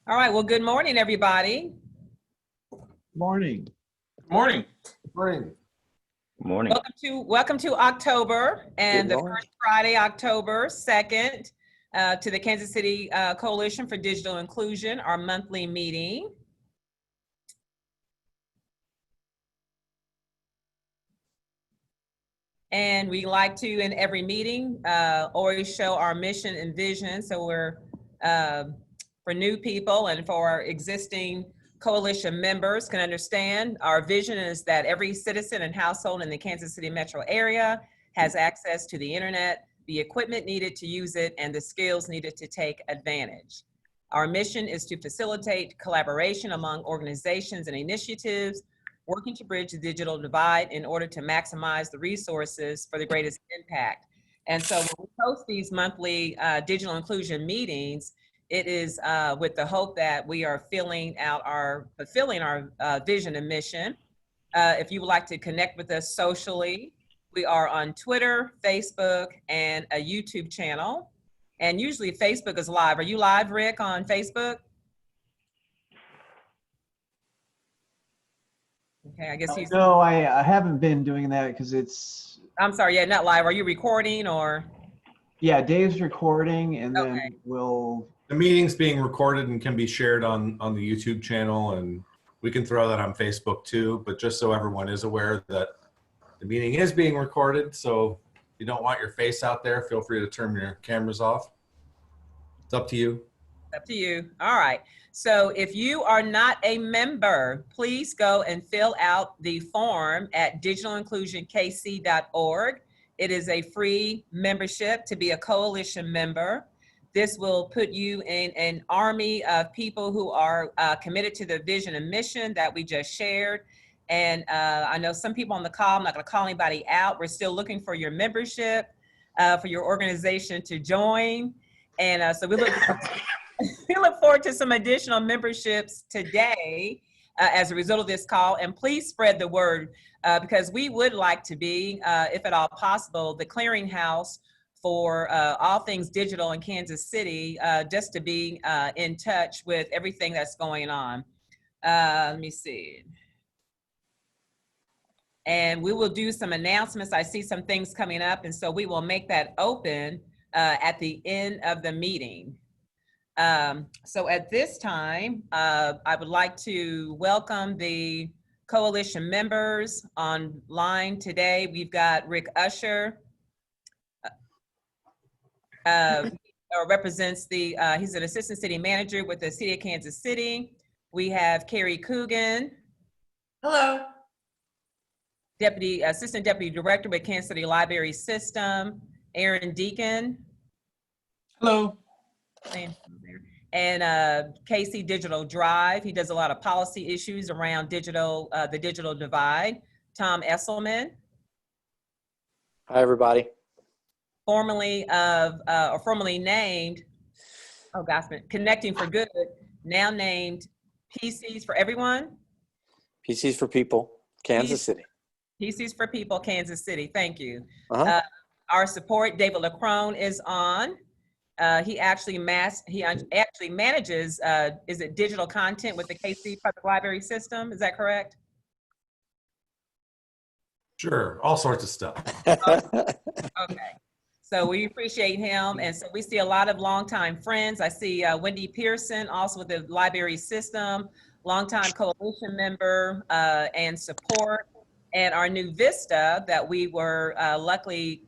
All right, well, good morning, everybody. Morning. Morning. Morning. Morning. Welcome to October and Good the morning. first Friday, October 2nd, to the Kansas City Coalition for Digital Inclusion, our monthly meeting. And we like to, in every meeting, always show our mission and vision. So we're, for new people and for our existing coalition members can understand, our vision is that every citizen and household in the Kansas City metro area has access to the internet, the equipment needed to use it, and the skills needed to take advantage. Our mission is to facilitate collaboration among organizations and initiatives working to bridge the digital divide in order to maximize the resources for the greatest impact. And so when we host these monthly digital inclusion meetings, it is with the hope that we are fulfilling our vision and mission. If you would like to connect with us socially, we are on Twitter, Facebook, and a YouTube channel. And usually Facebook is live. Are you live, Rick, on Facebook? Okay, I guess he's. No, I haven't been doing that because it's. I'm sorry, yeah, not live. Are you recording or? Yeah, Dave's recording, and then Okay. we'll. The meeting's being recorded and can be shared on the YouTube channel, and we can throw that on Facebook too. But just so everyone is aware that the meeting is being recorded, so if you don't want your face out there, feel free to turn your cameras off. It's up to you. Up to you. All right. So if you are not a member, please go and fill out the form at digitalinclusionkc.org. It is a free membership to be a coalition member. This will put you in an army of people who are committed to the vision and mission that we just shared. And I know some people on the call, I'm not going to call anybody out. We're still looking for your membership, for your organization to join. And so we look forward to some additional memberships today as a result of this call. And please spread the word because we would like to be, if at all possible, the clearinghouse for all things digital in Kansas City, just to be in touch with everything that's going on. Let me see. And we will do some announcements. I see some things coming up, and so we will make that open at the end of the meeting. So at this time, I would like to welcome the coalition members online today. We've got Rick Usher, represents he's an assistant city manager with the city of Kansas City. We have Carrie Coogan. Hello. Assistant Deputy Director with Kansas City Library System. Aaron Deacon. Hello. And KC Digital Drive. He does a lot of policy issues around digital, the digital divide. Tom Esselman. Hi, everybody. Formerly named, oh gosh, Connecting for Good, now named PCs for Everyone. PCs for People, Kansas City. PCs for People, Kansas City. Thank you. Uh-huh. Our support, David LaCrone, is on. He actually manages, is it digital content with the KC Public Library System? Is that correct? Sure, all sorts of stuff. Okay. So we appreciate him. And so we see a lot of longtime friends. I see Wendy Pearson, also with the library system, longtime coalition member and support. And our new Vista that we were luckily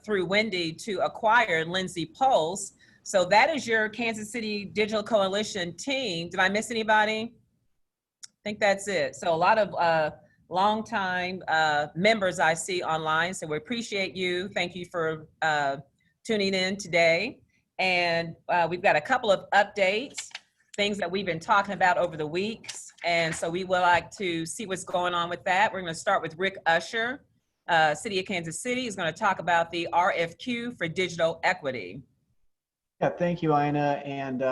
through Wendy to acquire, Lindsay Pulse. So that is your Kansas City Digital Coalition team. Did I miss anybody? I think that's it. So a lot of longtime members I see online. So we appreciate you. Thank you for tuning in today. And we've got a couple of updates, things that we've been talking about over the weeks. And so we would like to see what's going on with that. We're going to start with Rick Usher. City of Kansas City is going to talk about the RFQ for digital equity. Yeah, thank you, Ina. And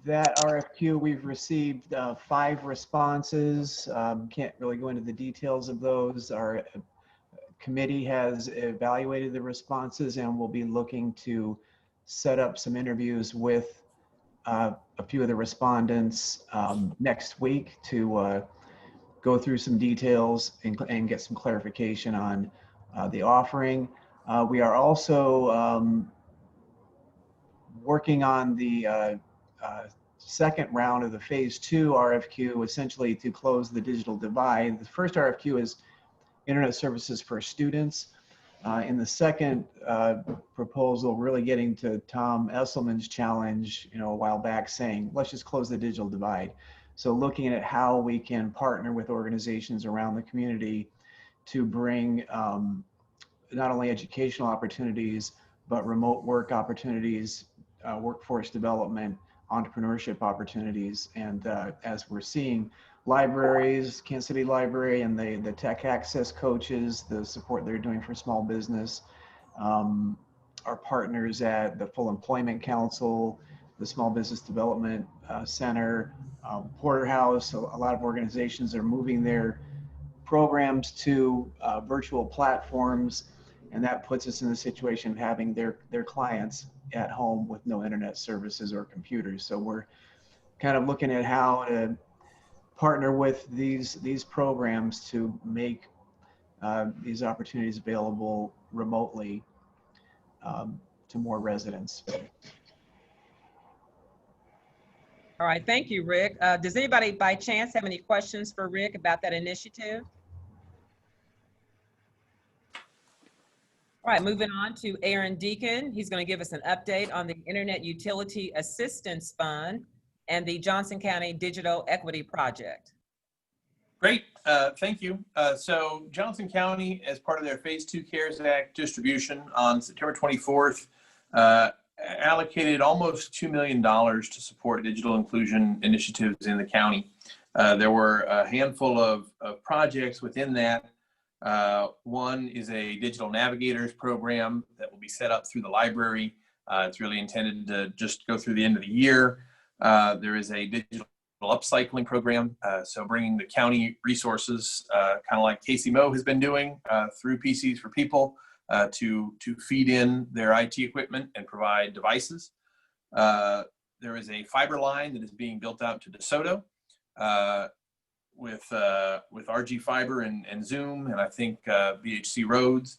that RFQ, we've received 5 responses. Can't really go into the details of those. Our committee has evaluated the responses and will be looking to set up some interviews with a few of the respondents next week to go through some details and get some clarification on the offering. We are also working on the second round of the phase 2 RFQ, essentially to close the digital divide. The first RFQ is internet services for students. In the second proposal, really getting to Tom Esselman's challenge, a while back, saying, let's just close the digital divide. So looking at how we can partner with organizations around the community to bring not only educational opportunities, but remote work opportunities, workforce development, entrepreneurship opportunities. And as we're seeing, libraries, Kansas City Library, and the tech access coaches, the support they're doing for small business, our partners at the Full Employment Council, the Small Business Development Center, Porterhouse. A lot of organizations are moving their programs to virtual platforms, and that puts us in the situation of having their clients at home with no internet services or computers. So we're kind of looking at how to partner with these programs to make these opportunities available remotely to more residents. All right, thank you, Rick. Does anybody by chance have any questions for Rick about that initiative? All right, moving on to Aaron Deacon. He's going to give us an update on the Internet Utility Assistance Fund and the Johnson County Digital Equity Project. Great, thank you. So Johnson County, as part of their Phase 2 CARES Act distribution on September 24th, allocated almost $2 million to support digital inclusion initiatives in the county. There were a handful of projects within that. One is a digital navigators program that will be set up through the library. It's really intended to just go through the end of the year. There is a digital upcycling program, so bringing the county resources, kind of like Casey Moe has been doing through PCs for People, to feed in their IT equipment and provide devices. There is a fiber line that is being built out to DeSoto with RG Fiber and Zoom, and I think BHC Roads.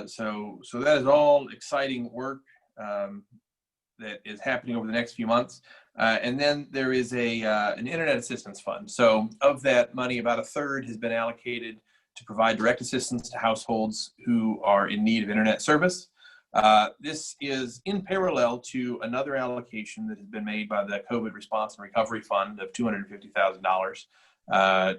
So that is all exciting work that is happening over the next few months. And then there is an Internet Assistance Fund. So of that money, about a third has been allocated to provide direct assistance to households who are in need of internet service. This is in parallel to another allocation that has been made by the COVID Response and Recovery Fund of $250,000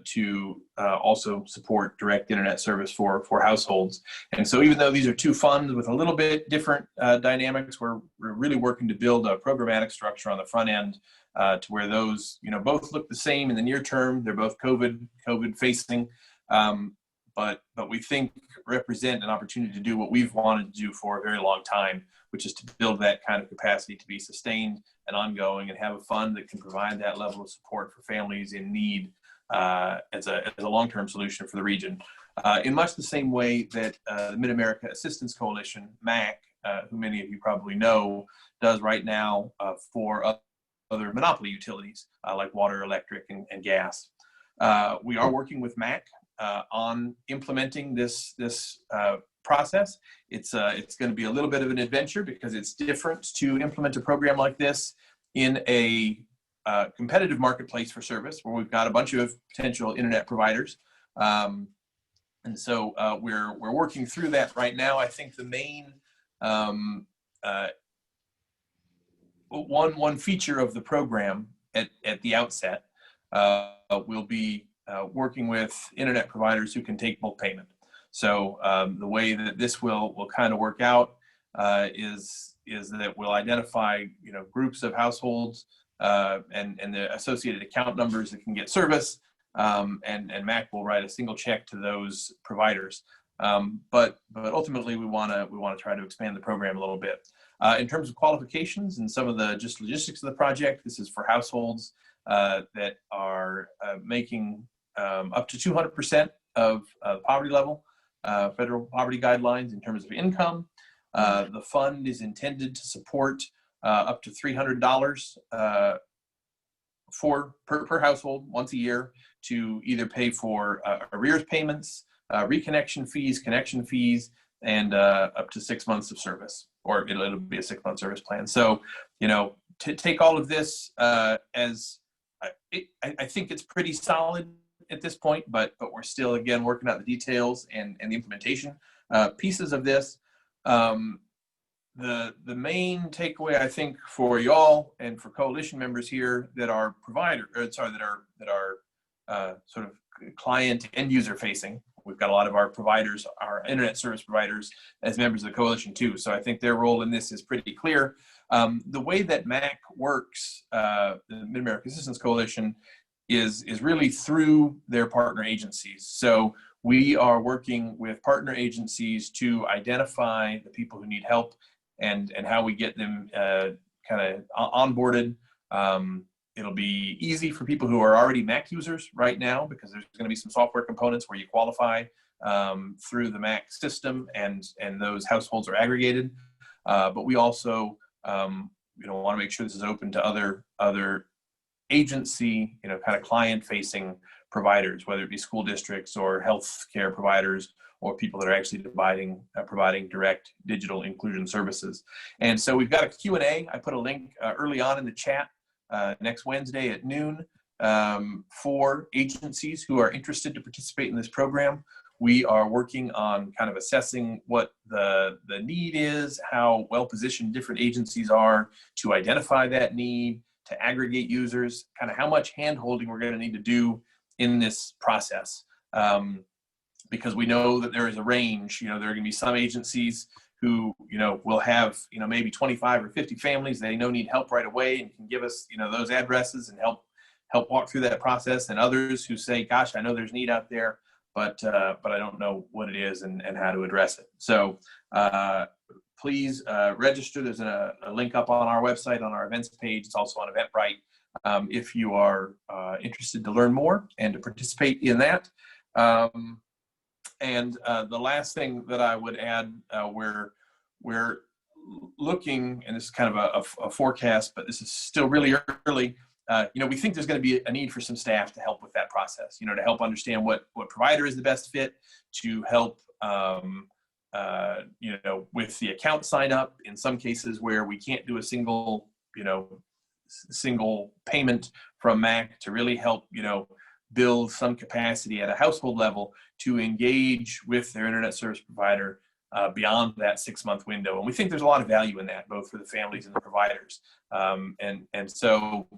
to also support direct internet service for households. And so even though these are two funds with a little bit different dynamics, we're really working to build a programmatic structure on the front end to where those, both look the same in the near term. They're both COVID facing, but we think represent an opportunity to do what we've wanted to do for a very long time, which is to build that kind of capacity to be sustained and ongoing, and have a fund that can provide that level of support for families in need as a long-term solution for the region. In much the same way that the Mid-America Assistance Coalition, MAC, who many of you probably know, does right now for other monopoly utilities like water, electric, and gas. We are working with MAC on implementing this process. It's going to be a little bit of an adventure because it's different to implement a program like this in a competitive marketplace for service where we've got a bunch of potential internet providers. And so we're working through that right now. I think the main one feature of the program at the outset will be working with internet providers who can take bulk payment. So the way that this will kind of work out is that we'll identify groups of households and the associated account numbers that can get service, and MAC will write a single check to those providers. But ultimately we want to try to expand the program a little bit. In terms of qualifications and some of the just logistics of the project, this is for households that are making up to 200% of poverty level, federal poverty guidelines in terms of income. The fund is intended to support up to $300 per household once a year to either pay for arrears payments, reconnection fees, connection fees, and up to 6 months of service, or it'll be a 6-month service plan. So, to take all of this as I think it's pretty solid at this point, but we're still, again, working out the details and the implementation pieces of this. The main takeaway, I think, for y'all and for coalition members here that are that are sort of client end user facing. We've got a lot of our providers, our internet service providers, as members of the coalition too. So I think their role in this is pretty clear. The way that MAC works, the Mid-America Assistance Coalition, is really through their partner agencies. So we are working with partner agencies to identify the people who need help and how we get them kind of onboarded. It'll be easy for people who are already Mac users right now, because there's going to be some software components where you qualify through the Mac system, and those households are aggregated. But we also want to make sure this is open to other agency, kind of client-facing providers, whether it be school districts or healthcare providers, or people that are actually providing direct digital inclusion services. And so we've got a Q&A. I put a link early on in the chat next Wednesday at noon for agencies who are interested to participate in this program. We are working on kind of assessing what the need is, how well-positioned different agencies are to identify that need, to aggregate users, kind of how much hand-holding we're going to need to do in this process. Because we know that there is a range. There are going to be some agencies who, will have, maybe 25 or 50 families they know need help right away and can give us, those addresses and help walk through that process. And others who say, gosh, I know there's need out there, but I don't know what it is and how to address it. So please register. There's a link up on our website, on our events page. It's also on Eventbrite if you are interested to learn more and to participate in that. And the last thing that I would add, we're looking, and this is kind of a forecast, but this is still really early. We think there's going to be a need for some staff to help with that process, to help understand what provider is the best fit, to help, with the account sign up in some cases where we can't do a single payment from MAC, to really help, build some capacity at a household level to engage with their internet service provider beyond that 6-month window. And we think there's a lot of value in that, both for the families and the providers. And so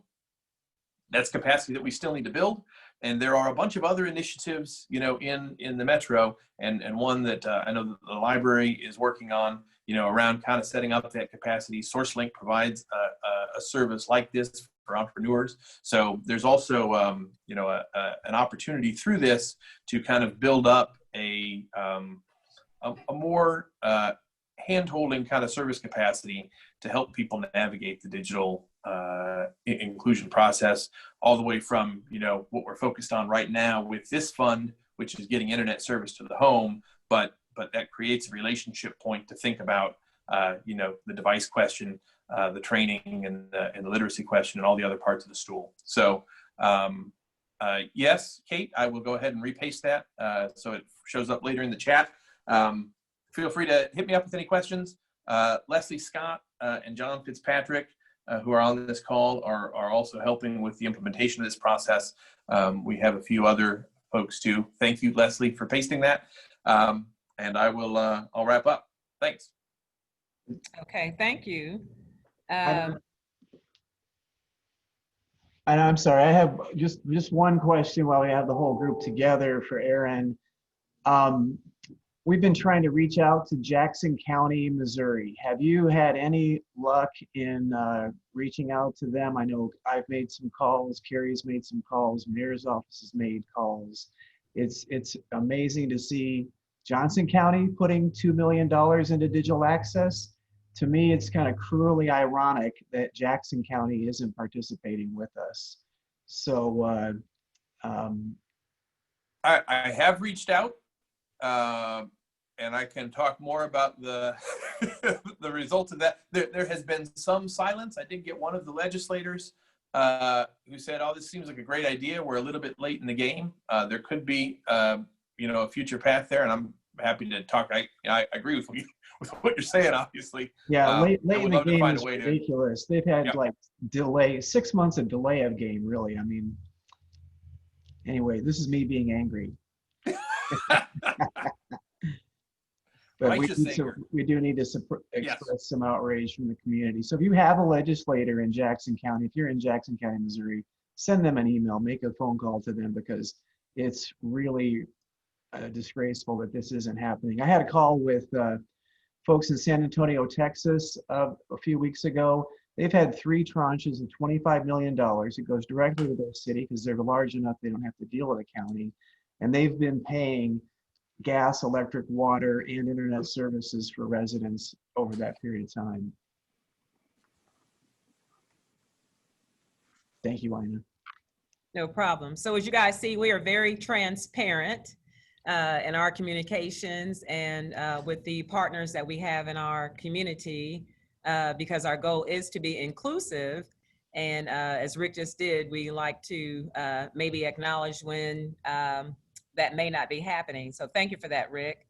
that's capacity that we still need to build. And there are a bunch of other initiatives, in the Metro, and one that I know that the library is working on, around kind of setting up that capacity. SourceLink provides a service like this for entrepreneurs. So there's also, an opportunity through this to kind of build up a more hand-holding kind of service capacity to help people navigate the digital inclusion process, all the way from, what we're focused on right now with this fund, which is getting internet service to the home, but that creates a relationship point to think about, the device question, the training and the literacy question, and all the other parts of the stool. So yes, Kate, I will go ahead and repaste that so it shows up later in the chat. Feel free to hit me up with any questions. Leslie Scott and John Fitzpatrick, who are on this call, are also helping with the implementation of this process. We have a few other folks too. Thank you, Leslie, for pasting that. And I'll wrap up. Thanks. Okay, thank you. And I'm sorry, I have just one question while we have the whole group together for Aaron. We've been trying to reach out to Jackson County, Missouri. Have you had any luck in reaching out to them? I know I've made some calls, Carrie's made some calls, Mayor's office has made calls. It's amazing to see Johnson County putting $2 million into digital access. To me, it's kind of cruelly ironic that Jackson County isn't participating with us. So I have reached out and I can talk more about the the results of that. There has been some silence. I did get one of the legislators who said, "Oh, this seems like a great idea. We're a little bit late in the game. There could be, a future path there." And I'm happy to talk. I agree with you, with what you're saying, obviously. Yeah, late I in would the love to game find is a way to. ridiculous. They've had Yeah. like delay, 6 months of delay of game, really. I mean, anyway, this is me being angry. But Righteous anger. we do need to express some outrage from the community. So if you have a legislator in Jackson County, if you're in Jackson County, Missouri, send them an email, make a phone call to them, because it's really disgraceful that this isn't happening. I had a call with folks in San Antonio, Texas, a few weeks ago. They've had 3 tranches of $25 million. It goes directly to their city because they're large enough they don't have to deal with a county. And they've been paying gas, electric, water, and internet services for residents over that period of time. Thank you, Ina. No problem. So as you guys see, we are very transparent in our communications and with the partners that we have in our community, because our goal is to be inclusive. And as Rick just did, we like to maybe acknowledge when that may not be happening. So thank you for that, Rick.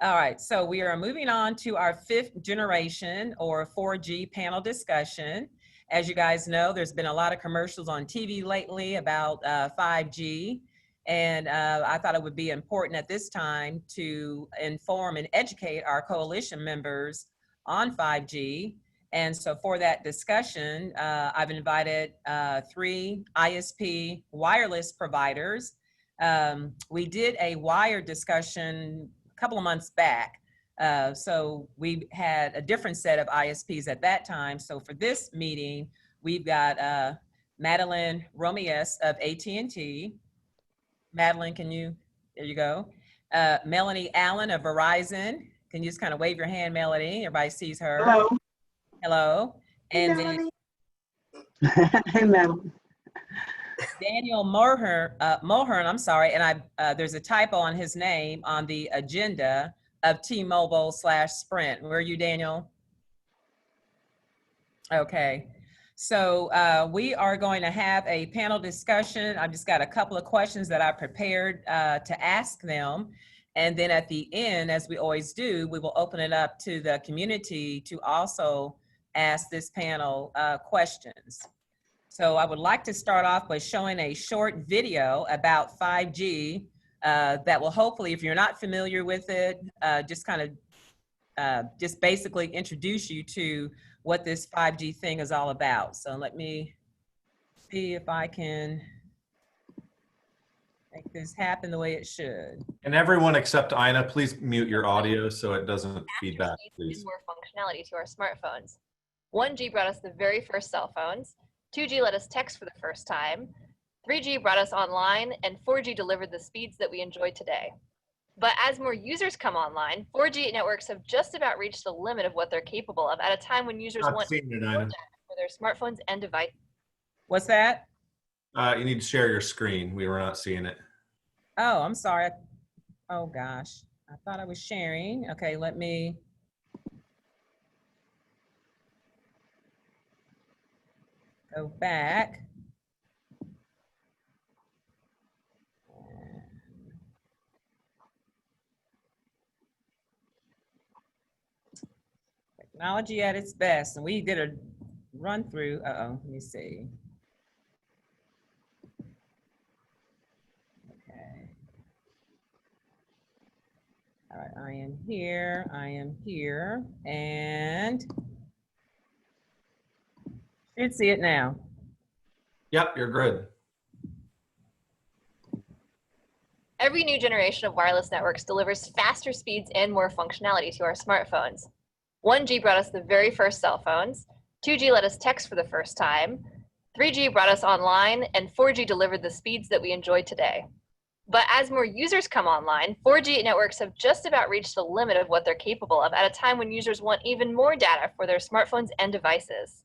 All right, so we are moving on to our 5th generation or 4G panel discussion. As you guys know, there's been a lot of commercials on TV lately about 5G. And I thought it would be important at this time to inform and educate our coalition members on 5G. And so for that discussion, I've invited 3 ISP wireless providers. We did a wire discussion a couple of months back. So we had a different set of ISPs at that time. So for this meeting, we've got Madeline Romies of AT&T. Madeline, there you go. Melanie Allen of Verizon. Can you just kind of wave your hand, Melanie? Everybody sees her. Hello. Hello. And Hey, then Hey, Madeline. Daniel Mohern, I'm sorry, and there's a typo on his name on the agenda of T-Mobile/Sprint. Where are you, Daniel? Okay. So we are going to have a panel discussion. I've just got a couple of questions that I prepared to ask them. And then at the end, as we always do, we will open it up to the community to also ask this panel questions. So I would like to start off by showing a short video about 5G that will hopefully, if you're not familiar with it, just basically introduce you to what this 5G thing is all about. So let me see if I can make this happen the way it should. And everyone except Ina, please mute your audio so it doesn't feedback, please. More functionality to our smartphones. 1G brought us the very first cell phones. 2G let us text for the first time. 3G brought us online, and 4G delivered the speeds that we enjoy today. But as more users come online, 4G networks have just about reached the limit of what they're capable of at a time when users Not want seeing it, more Ina. data for their smartphones and devices. What's that? You need to share your screen. We were not seeing it. Oh, I'm sorry. Oh gosh, I thought I was sharing. Okay, let me. Go back. Technology at its best, and we did a run through. Let me see. Okay. All right, I am here, and should see it now. Yep, you're good. Every new generation of wireless networks delivers faster speeds and more functionality to our smartphones. 1G brought us the very first cell phones. 2G let us text for the first time. 3G brought us online, and 4G delivered the speeds that we enjoy today. But as more users come online, 4G networks have just about reached the limit of what they're capable of at a time when users want even more data for their smartphones and devices.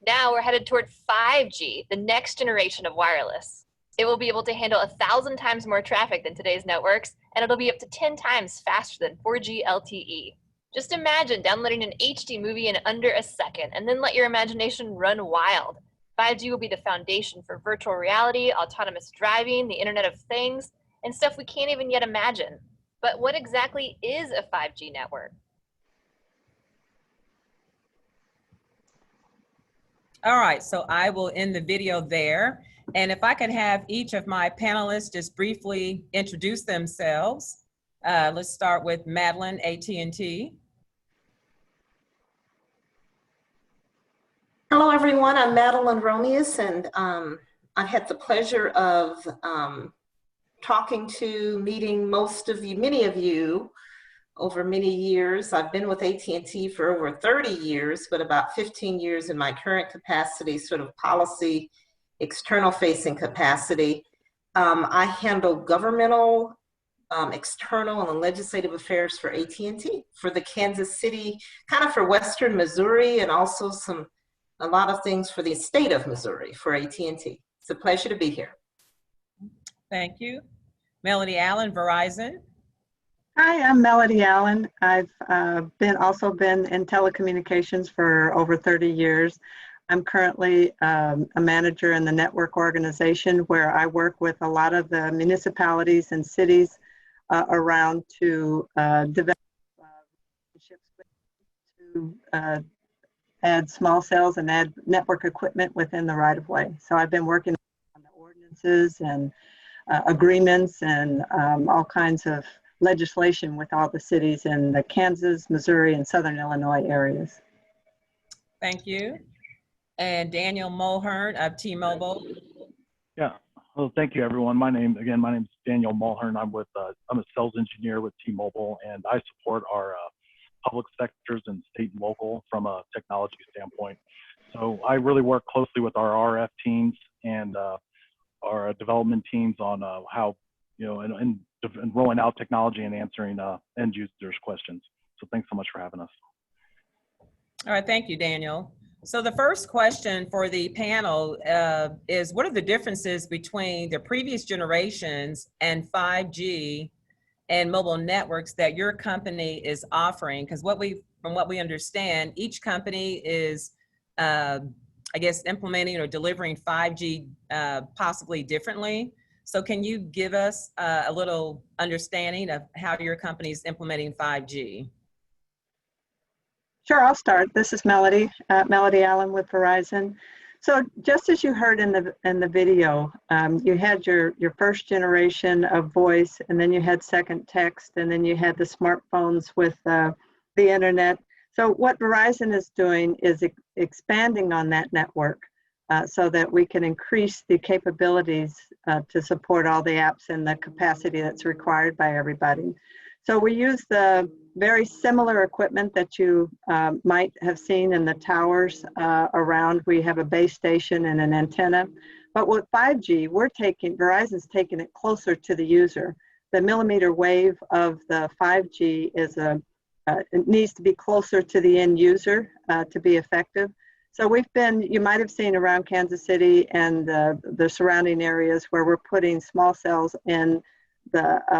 Now we're headed toward 5G, the next generation of wireless. It will be able to handle 1,000 times more traffic than today's networks, and it'll be up to 10 times faster than 4G LTE. Just imagine downloading an HD movie in under a second, and then let your imagination run wild. 5G will be the foundation for virtual reality, autonomous driving, the Internet of Things, and stuff we can't even yet imagine. But what exactly is a 5G network? All right, so I will end the video there. And if I can have each of my panelists just briefly introduce themselves. Let's start with Madeline, AT&T. Hello, everyone. I'm Madeline Romius, and I had the pleasure of meeting many of you over many years. I've been with AT&T for over 30 years, but about 15 years in my current capacity, sort of policy, external facing capacity. I handle governmental, external and legislative affairs for AT&T, for the Kansas City, kind of for Western Missouri, and also a lot of things for the state of Missouri for AT&T. It's a pleasure to be here. Thank you. Melody Allen, Verizon. Hi, I'm Melody Allen. I've also been in telecommunications for over 30 years. I'm currently a manager in the network organization where I work with a lot of the municipalities and cities around to develop relationships to add small cells and add network equipment within the right-of-way. So I've been working on the ordinances and agreements and all kinds of legislation with all the cities in the Kansas, Missouri, and Southern Illinois areas. Thank you. And Daniel Mulhern of T-Mobile. Yeah, well, thank you, everyone. My name is Daniel Mulhern. I'm a sales engineer with T-Mobile, and I support our public sectors and state and local from a technology standpoint. So I really work closely with our RF teams and our development teams on how, and rolling out technology and answering end users' questions. So thanks so much for having us. All right, thank you, Daniel. So the first question for the panel is, what are the differences between the previous generations and 5G and mobile networks that your company is offering? Because from what we understand, each company is, I guess, implementing or delivering 5G possibly differently. So can you give us a little understanding of how your company is implementing 5G? Sure, I'll start. This is Melody Allen with Verizon. So just as you heard in the video, you had your first generation of voice, and then you had second text, and then you had the smartphones with the internet. So what Verizon is doing is expanding on that network so that we can increase the capabilities to support all the apps and the capacity that's required by everybody. So we use the very similar equipment that you might have seen in the towers around. We have a base station and an antenna. But with 5G, Verizon's taking it closer to the user. The millimeter wave of the 5G it needs to be closer to the end user to be effective. So you might have seen around Kansas City and the surrounding areas where we're putting small cells in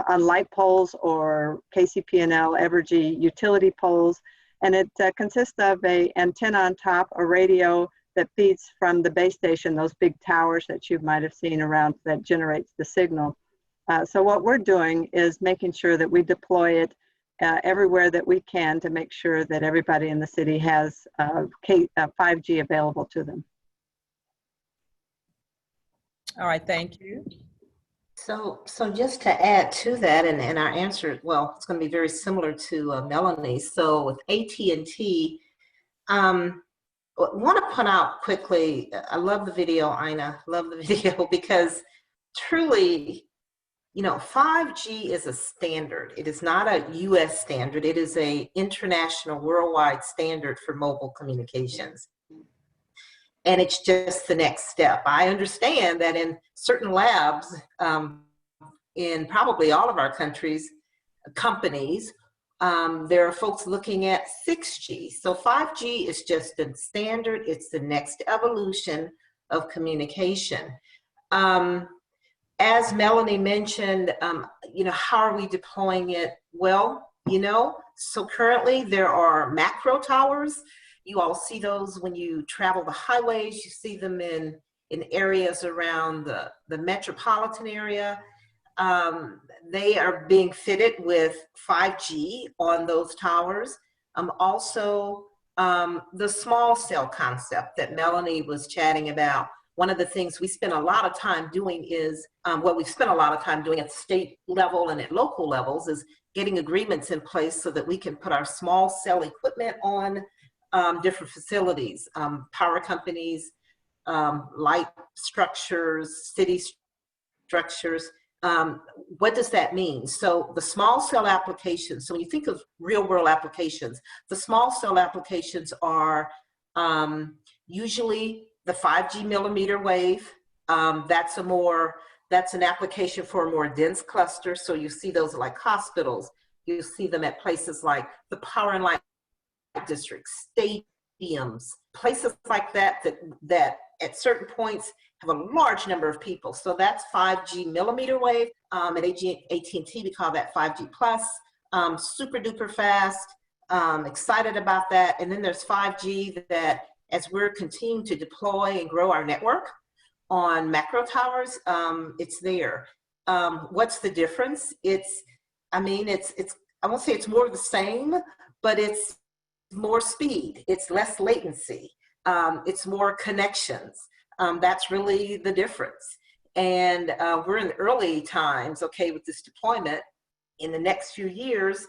on light poles or KCP&L Evergy utility poles, and it consists of an antenna on top, a radio that feeds from the base station, those big towers that you might have seen around that generates the signal. So what we're doing is making sure that we deploy it everywhere that we can to make sure that everybody in the city has 5G available to them. All right, thank you. So just to add to that, and our answer, well, it's going to be very similar to Melanie. So with AT&T, I want to point out quickly, I love the video, Ina, love the video, because truly, 5G is a standard. It is not a US standard. It is an international, worldwide standard for mobile communications. And it's just the next step. I understand that in certain labs, in probably all of our companies, there are folks looking at 6G. So 5G is just a standard. It's the next evolution of communication. as Melanie mentioned, how are we deploying it? Well, so currently there are macro towers. You all see those when you travel the highways. You see them in areas around the metropolitan area. They are being fitted with 5G on those towers. Also, the small cell concept that Melanie was chatting about. One of the things we spend a lot of time doing is, what we've spent a lot of time doing at the state level and at local levels is getting agreements in place so that we can put our small cell equipment on different facilities, power companies, light structures, city structures. What does that mean? So the small cell applications, so when you think of real world applications, the small cell applications are usually the 5G millimeter wave. That's an application for a more dense cluster. So you see those like hospitals, you see them at places like the Power and Light District, stadiums, places like that at certain points have a large number of people. So that's 5G millimeter wave. At AT&T, we call that 5G plus. Super duper fast. Excited about that. And then there's 5G that, as we're continuing to deploy and grow our network on macro towers, it's there. What's the difference? I won't say it's more of the same, but it's more speed. It's less latency. It's more connections. That's really the difference. And we're in the early times, with this deployment. In the next few years,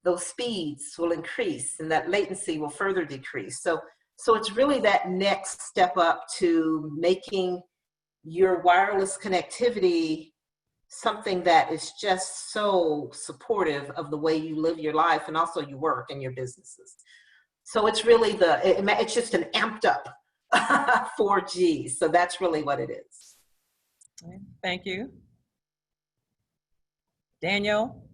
those speeds will increase and that latency will further decrease. So it's really that next step up to making your wireless connectivity something that is just so supportive of the way you live your life and also your work and your businesses. So it's really it's just an amped up 4G. So that's really what it is. Thank you. Daniel?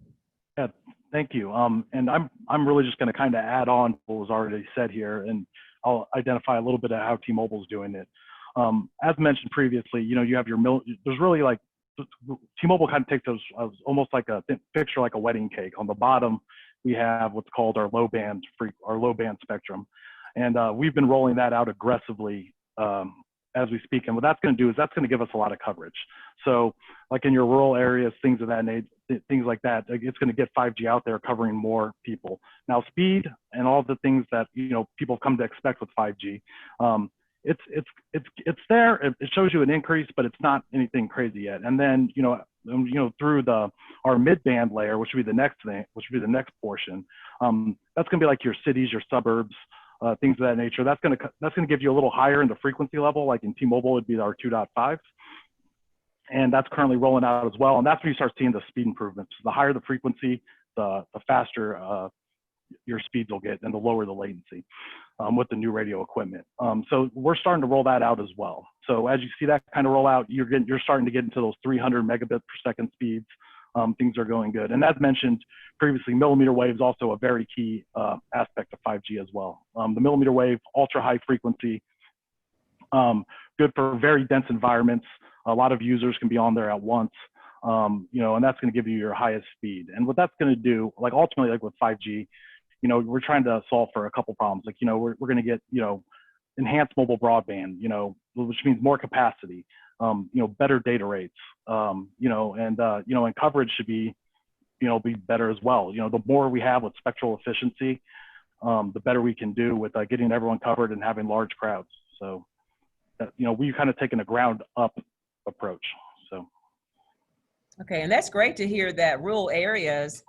Yeah, thank you. And I'm really just going to kind of add on to what was already said here, and I'll identify a little bit of how T-Mobile's doing it. As mentioned previously, you have there's really like, T-Mobile kind of takes those almost like picture like a wedding cake. On the bottom, we have what's called our low band spectrum. And we've been rolling that out aggressively as we speak. And what that's going to do is that's going to give us a lot of coverage. So like in your rural areas, things of that nature, things like that, it's going to get 5G out there covering more people. Now speed and all the things that, people come to expect with 5G, it's there. It shows you an increase, but it's not anything crazy yet. And then, through our mid-band layer, which would be the next thing, which would be the next portion, that's going to be like your cities, your suburbs, things of that nature. That's going to give you a little higher in the frequency level. Like in T-Mobile, it'd be our 2.5. And that's currently rolling out as well. And that's when you start seeing the speed improvements. The higher the frequency, the faster your speeds will get and the lower the latency with the new radio equipment. So we're starting to roll that out as well. So as you see that kind of roll out, you're starting to get into those 300 megabits per second speeds. Things are going good. And as mentioned previously, millimeter wave is also a very key aspect of 5G as well. The millimeter wave, ultra high frequency, good for very dense environments. A lot of users can be on there at once, and that's going to give you your highest speed. And what that's going to do, like ultimately, like with 5G, we're trying to solve for a couple problems. Like, we're going to get, enhanced mobile broadband, which means more capacity, better data rates, and coverage should be better as well. The more we have with spectral efficiency, the better we can do with getting everyone covered and having large crowds. So, we've kind of taken a ground up approach. Okay, and that's great to hear that rural areas.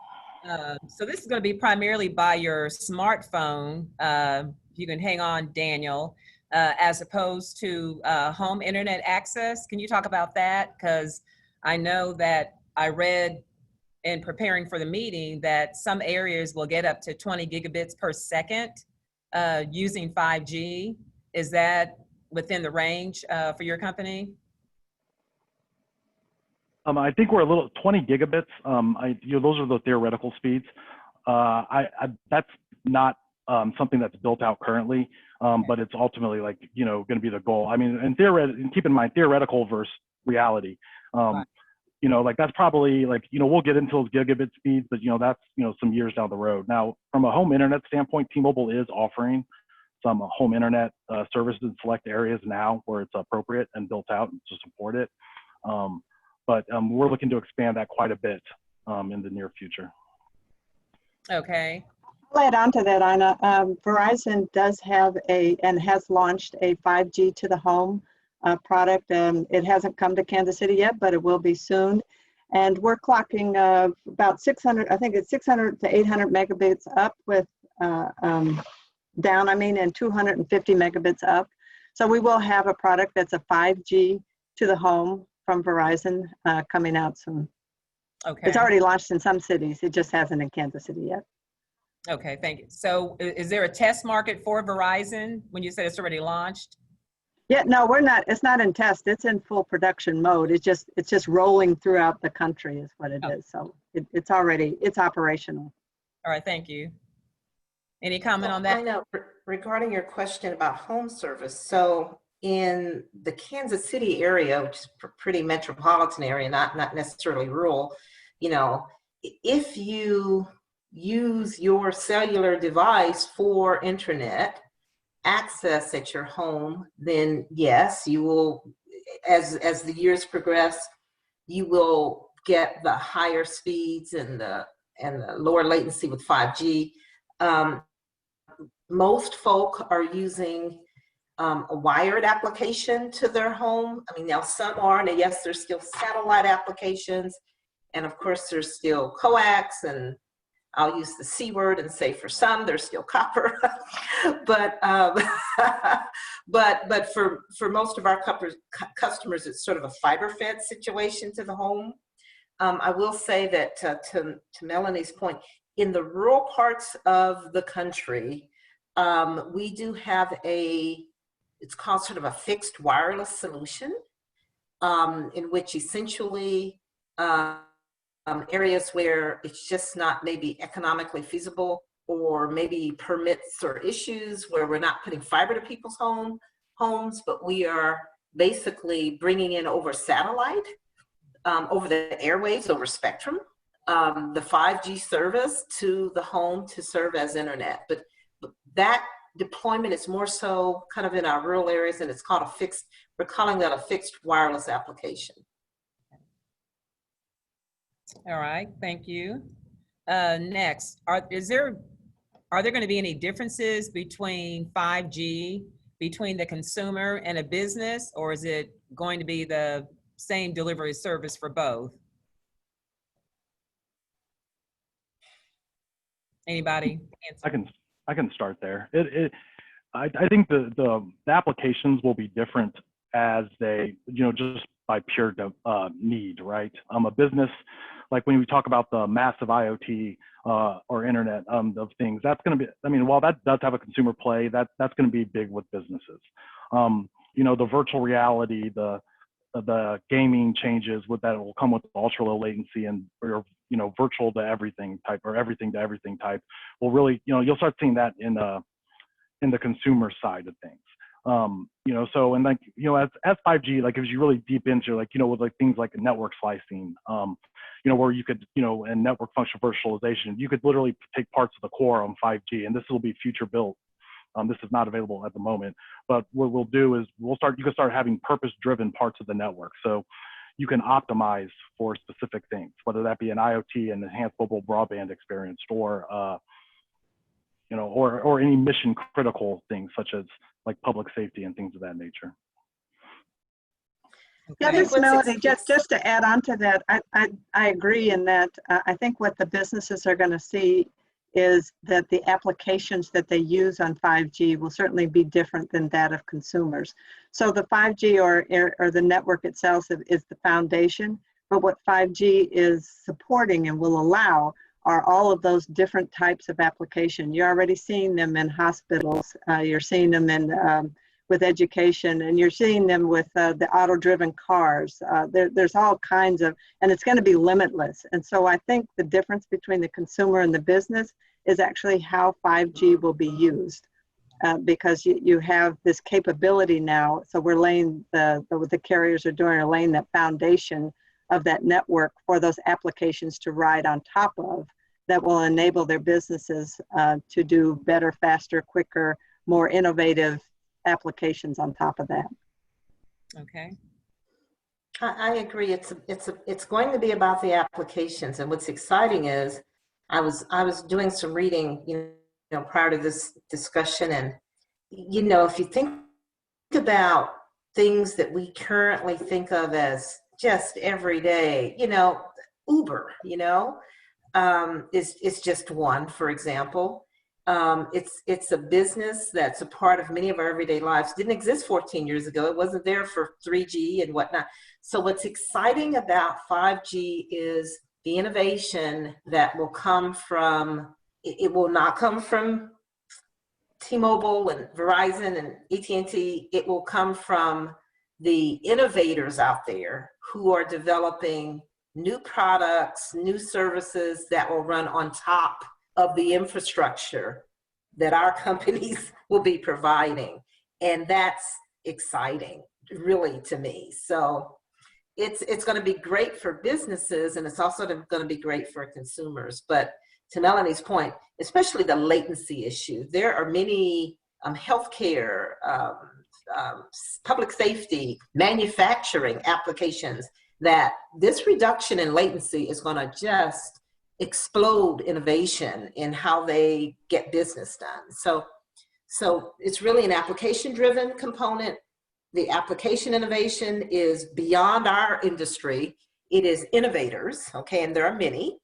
So this is going to be primarily by your smartphone. You can hang on, Daniel, as opposed to home internet access. Can you talk about that? Because I know that I read in preparing for the meeting that some areas will get up to 20 gigabits per second using 5G. Is that within the range for your company? I think we're a little 20 gigabits. Those are the theoretical speeds. That's not something that's built out currently, but it's ultimately going to be the goal. I mean, and keep in mind theoretical versus reality. Um, like that's probably like, we'll get into those gigabit speeds, but that's, some years down the road. Now, from a home internet standpoint, T-Mobile is offering some home internet services in select areas now where it's appropriate and built out to support it. But we're looking to expand that quite a bit in the near future. Okay. I'll add on to that, Ina. Verizon does have and has launched a 5G to the home product. It hasn't come to Kansas City yet, but it will be soon. And we're clocking about 600, I think it's 600 to 800 megabits up with down, and 250 megabits up. So we will have a product that's a 5G to the home from Verizon coming out soon. Okay. It's already launched in some cities. It just hasn't in Kansas City yet. Okay, thank you. So is there a test market for Verizon when you said it's already launched? Yeah, no, we're not. It's not in test. It's in full production mode. It's just rolling throughout the country is what it is. So it's operational. All right, thank you. Any comment on I that? know, regarding your question about home service. So in the Kansas City area, which is a pretty metropolitan area, not necessarily rural, if you use your cellular device for internet access at your home, then yes, you will, as the years progress, you will get the higher speeds and the lower latency with 5G. Most folk are using a wired application to their home. Now some are, and yes, there's still satellite applications, and of course there's still coax, and I'll use the C word and say for some, there's still copper. but for most of our customers, it's sort of a fiber fed situation to the home. I will say that to Melanie's point, in the rural parts of the country, we do have it's called sort of a fixed wireless solution, in which essentially areas where it's just not maybe economically feasible, or maybe permits or issues where we're not putting fiber to people's homes, but we are basically bringing in over satellite, over the airwaves, over spectrum, the 5G service to the home to serve as internet. But that deployment is more so kind of in our rural areas, and it's called we're calling that a fixed wireless application. All right, thank you. Next, are there going to be any differences between 5G between the consumer and a business, or is it going to be the same delivery service for both? Anybody? I can start there. I think the applications will be different as they, just by pure need, right? A business, like when we talk about the massive IoT or Internet of Things, that's going to be, while that does have a consumer play, that's going to be big with businesses. The virtual reality, the gaming changes that will come with ultra low latency and virtual to everything type, or everything to everything type, will really, you'll start seeing that in the consumer side of things. So, and as 5G, as you really deep into with things like network slicing, where you could, and network function virtualization, you could literally take parts of the core on 5G, and this will be future built. This is not available at the moment, but what we'll do is you can start having purpose-driven parts of the network. So you can optimize for specific things, whether that be an IoT and enhanced mobile broadband experience, or or any mission critical things such as like public safety and things of that nature. Yeah, this Melody, just to add on to that, I agree in that I think what the businesses are going to see is that the applications that they use on 5G will certainly be different than that of consumers. So the 5G or the network itself is the foundation, but what 5G is supporting and will allow are all of those different types of application. You're already seeing them in hospitals, you're seeing them in with education, and you're seeing them with the auto-driven cars. There's all kinds of, and it's going to be limitless. And so I think the difference between the consumer and the business is actually how 5G will be used. because you have this capability now. So we're laying what the carriers are doing are laying that foundation of that network for those applications to ride on top of, that will enable their businesses to do better, faster, quicker, more innovative applications on top of that. Okay. I agree. It's going to be about the applications, and what's exciting is I was doing some reading, prior to this discussion, and if you think about things that we currently think of as just everyday, Uber, is just one, for example. It's a business that's a part of many of our everyday lives. Didn't exist 14 years ago. It wasn't there for 3G and whatnot. So what's exciting about 5G is the innovation that will come from, it will not come from T-Mobile and Verizon and AT&T. It will come from the innovators out there who are developing new products, new services that will run on top of the infrastructure that our companies will be providing. And that's exciting, really, to me. So it's going to be great for businesses, and it's also going to be great for consumers. But to Melanie's point, especially the latency issue, there are many healthcare, public safety, manufacturing applications that this reduction in latency is going to just explode innovation in how they get business done. So it's really an application-driven component. The application innovation is beyond our industry. It is innovators, okay, and there are many,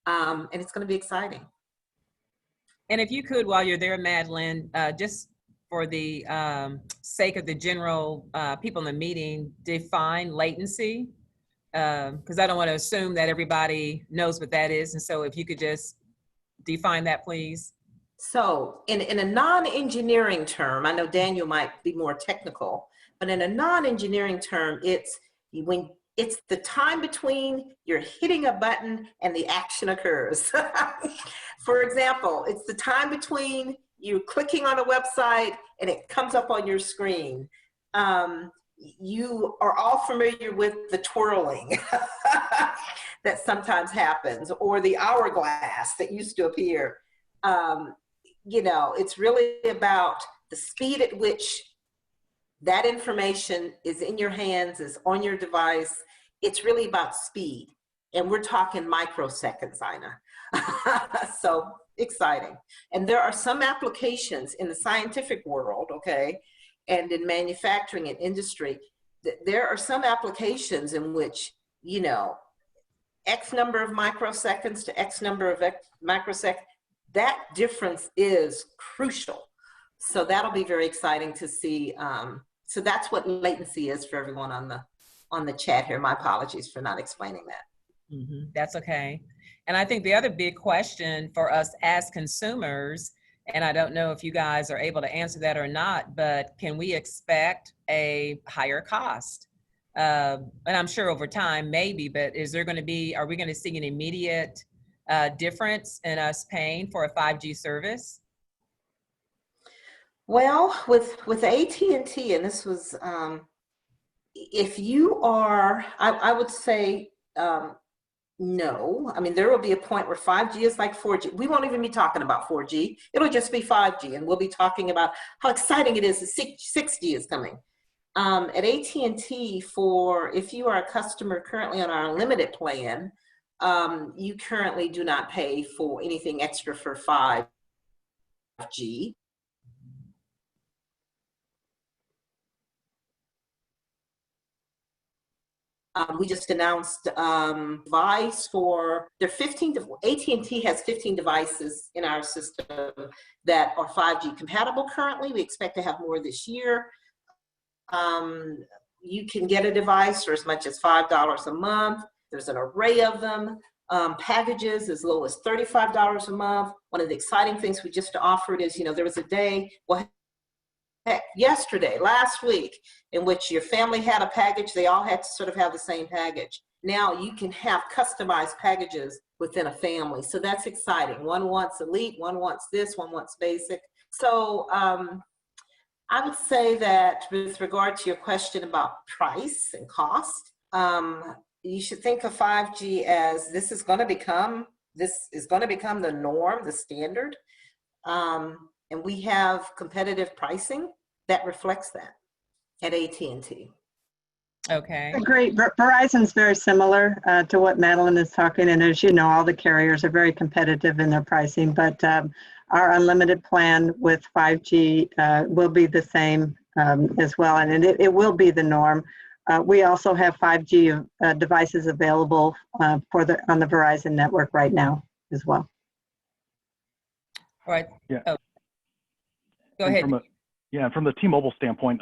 and it's going to be exciting. And if you could, while you're there, Madeline, just for the sake of the general people in the meeting, define latency, because I don't want to assume that everybody knows what that is. And so if you could just define that, please. So in a non-engineering term, I know Daniel might be more technical, but in a non-engineering term, it's the time between you're hitting a button and the action occurs. For example, it's the time between you clicking on a website and it comes up on your screen. You are all familiar with the twirling that sometimes happens, or the hourglass that used to appear. It's really about the speed at which that information is in your hands, is on your device. It's really about speed. And we're talking microseconds, Ina. So exciting. And there are some applications in the scientific world, okay, and in manufacturing and industry, there are some applications in which, X number of microseconds to X number of microseconds, that difference is crucial. So that'll be very exciting to see. So that's what latency is for everyone on the chat here. My apologies for not explaining that. Mm-hmm. That's okay. And I think the other big question for us as consumers, and I don't know if you guys are able to answer that or not, but can we expect a higher cost? And I'm sure over time, maybe, but are we going to see an immediate difference in us paying for a 5G service? Well, with AT&T, and this was, if you are, I would say no. I mean, there will be a point where 5G is like 4G. We won't even be talking about 4G. It'll just be 5G, and we'll be talking about how exciting it is that 6G is coming. At AT&T, if you are a customer currently on our unlimited plan, you currently do not pay for anything extra for 5G. We just announced device for their AT&T has 15 devices in our system that are 5G compatible currently. We expect to have more this year. You can get a device for as much as $5 a month. There's an array of them. Packages as low as $35 a month. One of the exciting things we just offered is, there was a day, last week, in which your family had a package. They all had to sort of have the same package. Now you can have customized packages within a family. So that's exciting. One wants elite, one wants this, one wants basic. So I would say that with regard to your question about price and cost, you should think of 5G as this is going to become the norm, the standard. And we have competitive pricing that reflects that at AT&T. Okay. Great. Verizon's very similar to what Madeline is talking, and as you know, all the carriers are very competitive in their pricing, but our unlimited plan with 5G will be the same as well, and it will be the norm. We also have 5G devices available on the Verizon network right now as well. All right. Yeah. Oh. Go ahead. From the T-Mobile standpoint,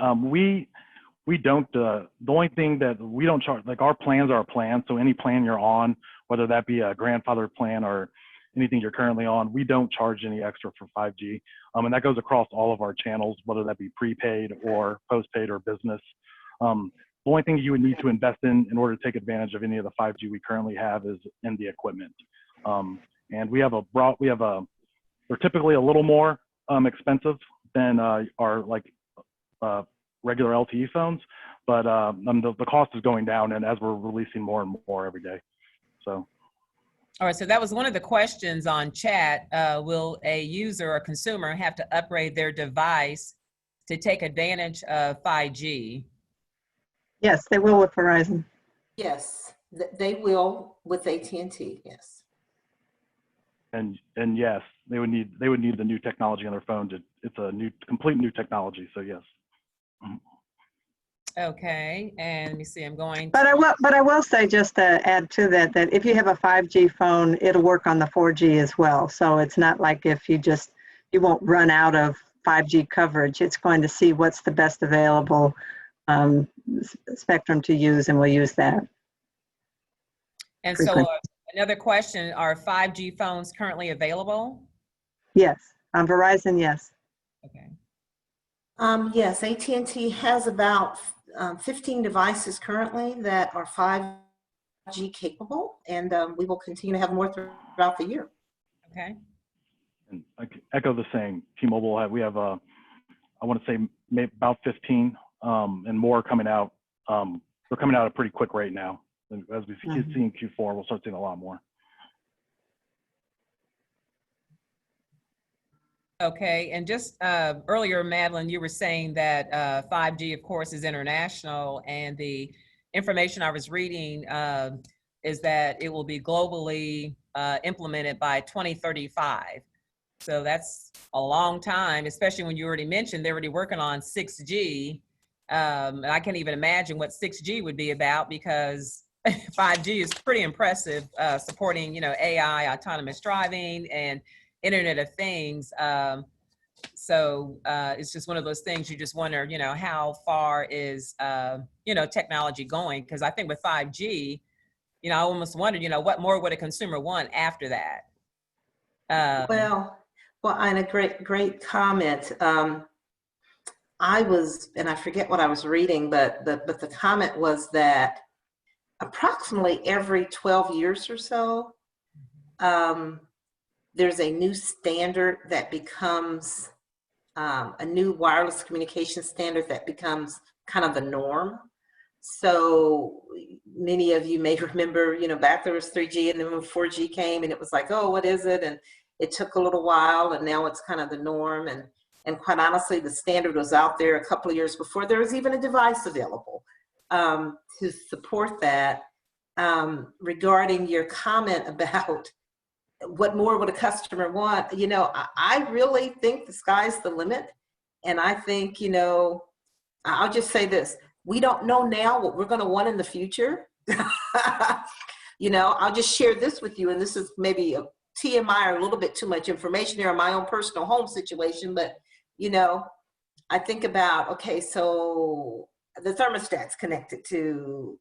we don't, the only thing that we don't charge, like our plans are a plan. So any plan you're on, whether that be a grandfather plan or anything you're currently on, we don't charge any extra for 5G. And that goes across all of our channels, whether that be prepaid or postpaid or business. The only thing you would need to invest in order to take advantage of any of the 5G we currently have is in the equipment. And they're typically a little more expensive than our regular LTE phones, but the cost is going down, and as we're releasing more and more every day. So. All right, so that was one of the questions on chat. Will a user or consumer have to upgrade their device to take advantage of 5G? Yes, they will with Verizon. Yes, they will with AT&T, yes. And yes, they would need the new technology on their phone. It's a complete new technology. So yes. Okay, and let me see, I'm going. But I will say, just to add to that if you have a 5G phone, it'll work on the 4G as well. So it's not like if you won't run out of 5G coverage. It's going to see what's the best available spectrum to use, and we'll use that. And so another question, are 5G phones currently available? Yes, on Verizon, yes. Okay. Yes, AT&T has about 15 devices currently that are 5G capable, and we will continue to have more throughout the year. Okay. And I can echo the same. T-Mobile, we have I want to say maybe about 15 and more coming out. They're coming out at a pretty quick rate now. And as we see in Q4, we'll start seeing a lot more. Okay, and just earlier, Madeline, you were saying that 5G, of course, is international, and the information I was reading is that it will be globally implemented by 2035. So that's a long time, especially when you already mentioned they're already working on 6G. And I can't even imagine what 6G would be about, because 5G is pretty impressive, supporting, AI, autonomous driving, and Internet of Things. So it's just one of those things you just wonder, how far is, technology going? Because I think with 5G, I almost wondered, what more would a consumer want after that? Well, and a great comment. I forget what I was reading, but the comment was that approximately every 12 years or so, there's a new standard that becomes a new wireless communication standard that becomes kind of the norm. So many of you may remember, back there was 3G, and then when 4G came, and it was like, oh, what is it? And it took a little while, and now it's kind of the norm. And quite honestly, the standard was out there a couple of years before there was even a device available to support that. Regarding your comment about what more would a customer want, I really think the sky's the limit. And I think, I'll just say this, we don't know now what we're going to want in the future. I'll just share this with you, and this is maybe a TMI or a little bit too much information here on my own personal home situation, but I think about, okay, so the thermostat's connected to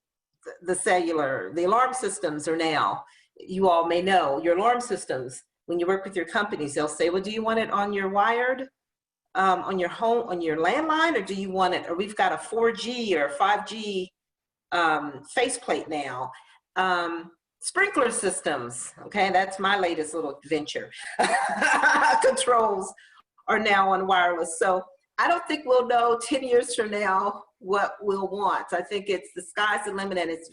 the cellular, the alarm systems are now, you all may know, your alarm systems, when you work with your companies, they'll say, well, do you want it on your wired, on your home, on your landline, or do you want it, or we've got a 4G or 5G faceplate now. Sprinkler systems, okay, that's my latest little venture. Controls are now on wireless. So I don't think we'll know 10 years from now what we'll want. I think it's the sky's the limit, and it's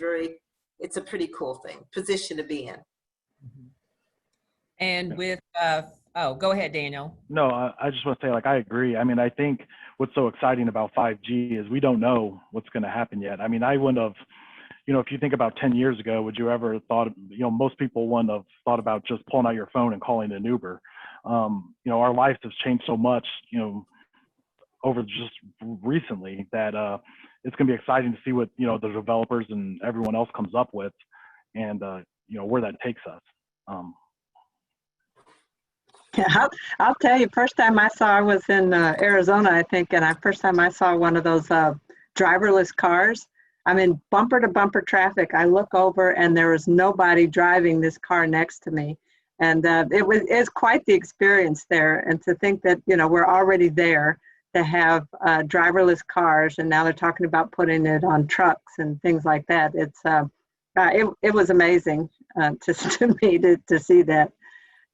a pretty cool position to be in. And with, go ahead, Daniel. No, I just want to say, like, I agree. I mean, I think what's so exciting about 5G is we don't know what's going to happen yet. I mean, I wouldn't have, if you think about 10 years ago, would you ever thought, most people wouldn't have thought about just pulling out your phone and calling an Uber. Our lives have changed so much, over just recently that it's going to be exciting to see what, the developers and everyone else comes up with and, where that takes us. Yeah, I'll tell you, first time I was in Arizona, I think, and first time I saw one of those driverless cars. I'm in bumper to bumper traffic. I look over and there was nobody driving this car next to me. And it's quite the experience there. And to think that, we're already there to have driverless cars, and now they're talking about putting it on trucks and things like that. It was amazing to me to see that.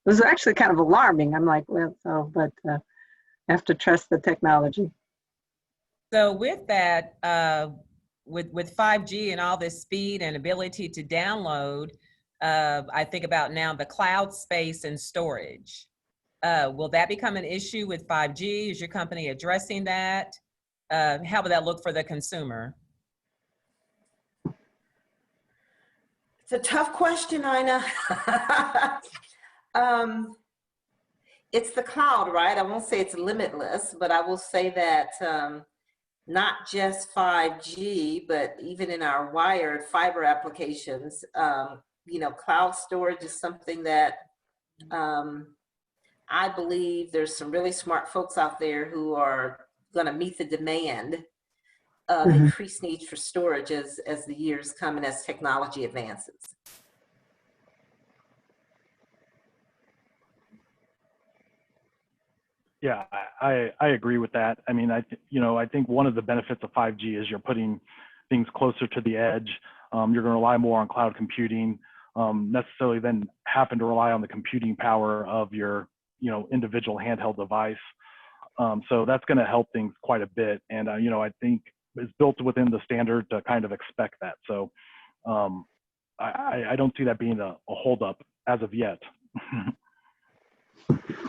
It was actually kind of alarming. I'm like, but I have to trust the technology. So with that, with 5G and all this speed and ability to download, I think about now the cloud space and storage. Will that become an issue with 5G? Is your company addressing that? How would that look for the consumer? It's a tough question, Ina. It's the cloud, right? I won't say it's limitless, but I will say that not just 5G, but even in our wired fiber applications, cloud storage is something that I believe there's some really smart folks out there who are going to meet the demand of increased needs for storage as the years come and as technology advances. Yeah, I agree with that. I mean, I think one of the benefits of 5G is you're putting things closer to the edge. You're going to rely more on cloud computing, necessarily then happen to rely on the computing power of your, individual handheld device. So that's going to help things quite a bit. And, I think it's built within the standard to kind of expect that. So I don't see that being a holdup as of yet.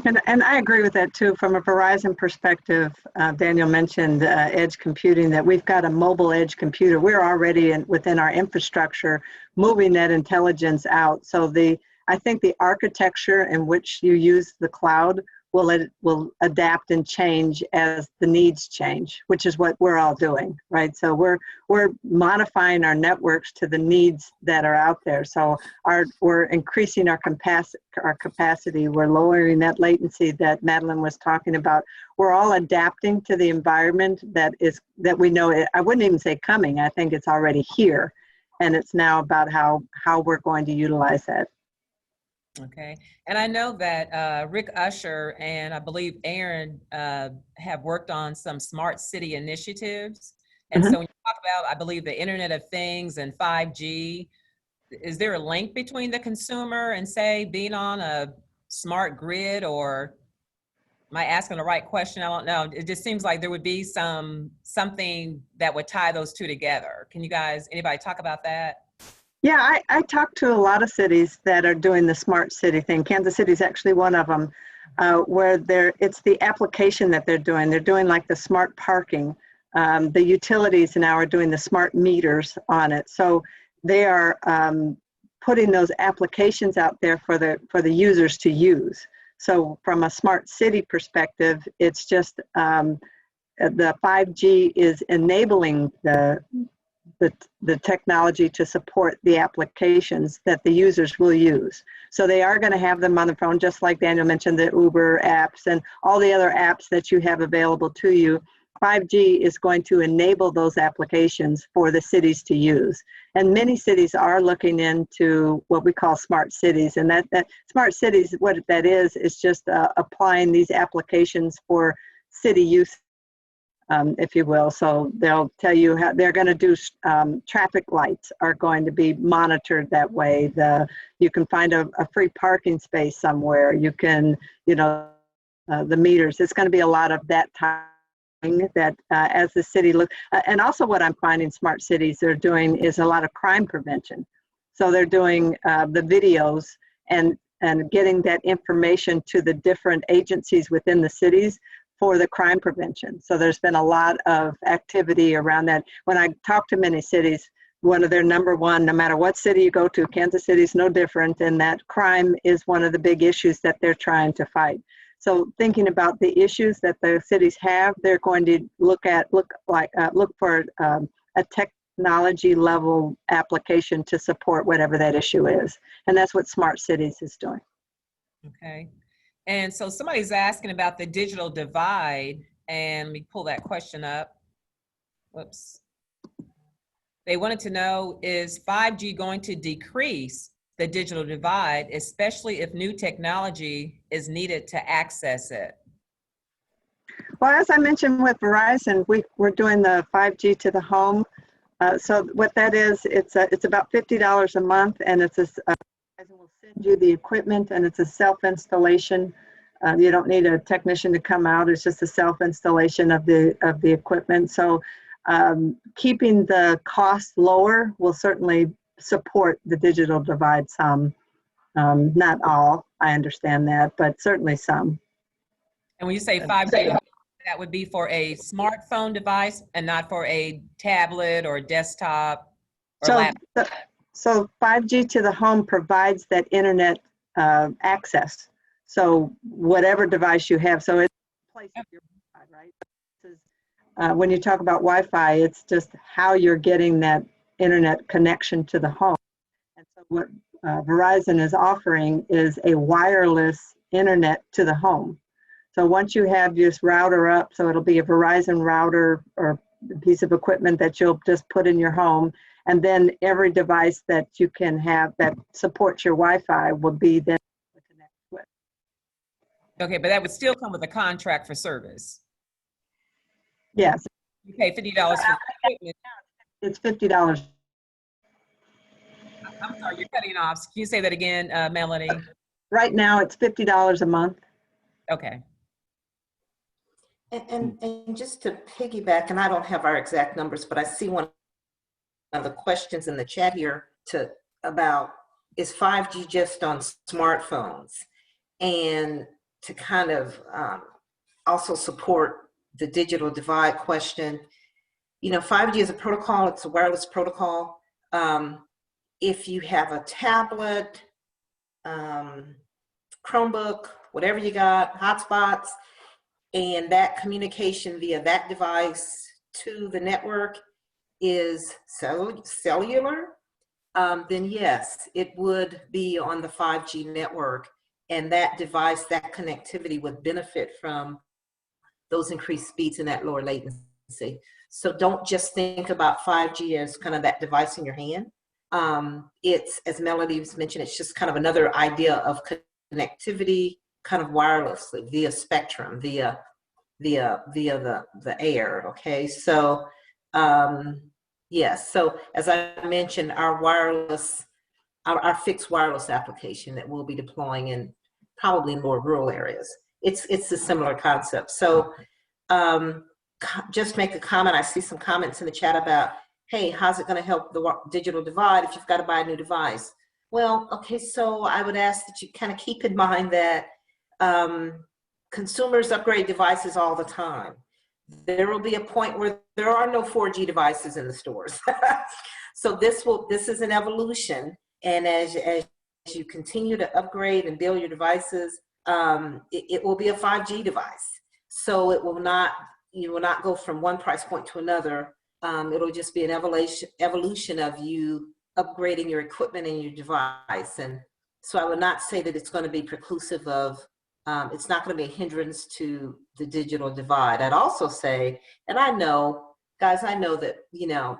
And I agree with that too. From a Verizon perspective, Daniel mentioned edge computing, that we've got a mobile edge computer. We're already within our infrastructure moving that intelligence out. So I think the architecture in which you use the cloud will adapt and change as the needs change, which is what we're all doing, right? So we're modifying our networks to the needs that are out there. So we're increasing our capacity. We're lowering that latency that Madeline was talking about. We're all adapting to the environment that we know. I wouldn't even say coming. I think it's already here, and it's now about how we're going to utilize that. Okay, and I know that Rick Usher and I believe Aaron have worked on some smart city initiatives. And so when you talk about, I believe, the Internet of Things and 5G, is there a link between the consumer and, say, being on a smart grid? Or am I asking the right question? I don't know. It just seems like there would be something that would tie those two together. Can you guys, anybody talk about that? Yeah, I talked to a lot of cities that are doing the smart city thing. Kansas City is actually one of them, where it's the application that they're doing. They're doing like the smart parking. The utilities now are doing the smart meters on it. So they are putting those applications out there for the users to use. So from a smart city perspective, it's just the 5G is enabling the technology to support the applications that the users will use. So they are going to have them on the phone, just like Daniel mentioned, the Uber apps and all the other apps that you have available to you. 5G is going to enable those applications for the cities to use. And many cities are looking into what we call smart cities. And that smart cities, what that is just applying these applications for city use, if you will. So they'll tell you how they're going to do traffic lights are going to be monitored that way. You can find a free parking space somewhere. You can, the meters. It's going to be a lot of that time that as the city look, and also what I'm finding smart cities are doing is a lot of crime prevention. So they're doing the videos and getting that information to the different agencies within the cities for the crime prevention. So there's been a lot of activity around that. When I talk to many cities, one of their number one, no matter what city you go to, Kansas City is no different in that crime is one of the big issues that they're trying to fight. So thinking about the issues that the cities have, they're going to look for a technology level application to support whatever that issue is. And that's what Smart Cities is doing. Okay. And so somebody's asking about the digital divide, and let me pull that question up. Whoops. They wanted to know, is 5G going to decrease the digital divide, especially if new technology is needed to access it? Well, as I mentioned with Verizon, we're doing the 5G to the home. So what that is, it's about $50 a month, and it's Verizon will send you the equipment, and it's a self-installation. You don't need a technician to come out. It's just a self-installation of the equipment. So keeping the cost lower will certainly support the digital divide some. Not all, I understand that, but certainly some. And when you say 5G, that would be for a smartphone device and not for a tablet or desktop or laptop. So 5G to the home provides that internet access. So whatever device you have, so it's replacing your Wi-Fi, right? This is, when you talk about Wi-Fi, it's just how you're getting that internet connection to the home. And so what Verizon is offering is a wireless internet to the home. So once you have this router up, so it'll be a Verizon router or a piece of equipment that you'll just put in your home, and then every device that you can have that supports your Wi-Fi will be then connected with. Okay, but that would still come with a contract for service. Yes, You pay $50 for the equipment. it's $50. I'm sorry, you're cutting off. Can you say that again, Melanie? Right now, it's $50 a month. Okay. And just to piggyback, and I don't have our exact numbers, but I see one of the questions in the chat here about is 5G just on smartphones? And to kind of also support the digital divide question, 5G is a protocol, it's a wireless protocol. If you have a tablet, Chromebook, whatever you got, hotspots, and that communication via that device to the network is cellular, then yes, it would be on the 5G network, and that device, that connectivity would benefit from those increased speeds and that lower latency. So don't just think about 5G as kind of that device in your hand. It's, as Melody mentioned, it's just kind of another idea of connectivity, kind of wirelessly via spectrum, via the air. Okay, so yes. So as I mentioned, our fixed wireless application that we'll be deploying in probably more rural areas. It's a similar concept. So just make a comment. I see some comments in the chat about, hey, how's it going to help the digital divide if you've got to buy a new device? Well, okay, so I would ask that you kind of keep in mind that consumers upgrade devices all the time. There will be a point where there are no 4G devices in the stores. So this is an evolution, and as you continue to upgrade and build your devices, it will be a 5G device. So it will not, you will not go from one price point to another. It'll just be an evolution of you upgrading your equipment and your device. And so I would not say that it's going to be preclusive of, it's not going to be a hindrance to the digital divide. I'd also say, and I know, guys, I know that,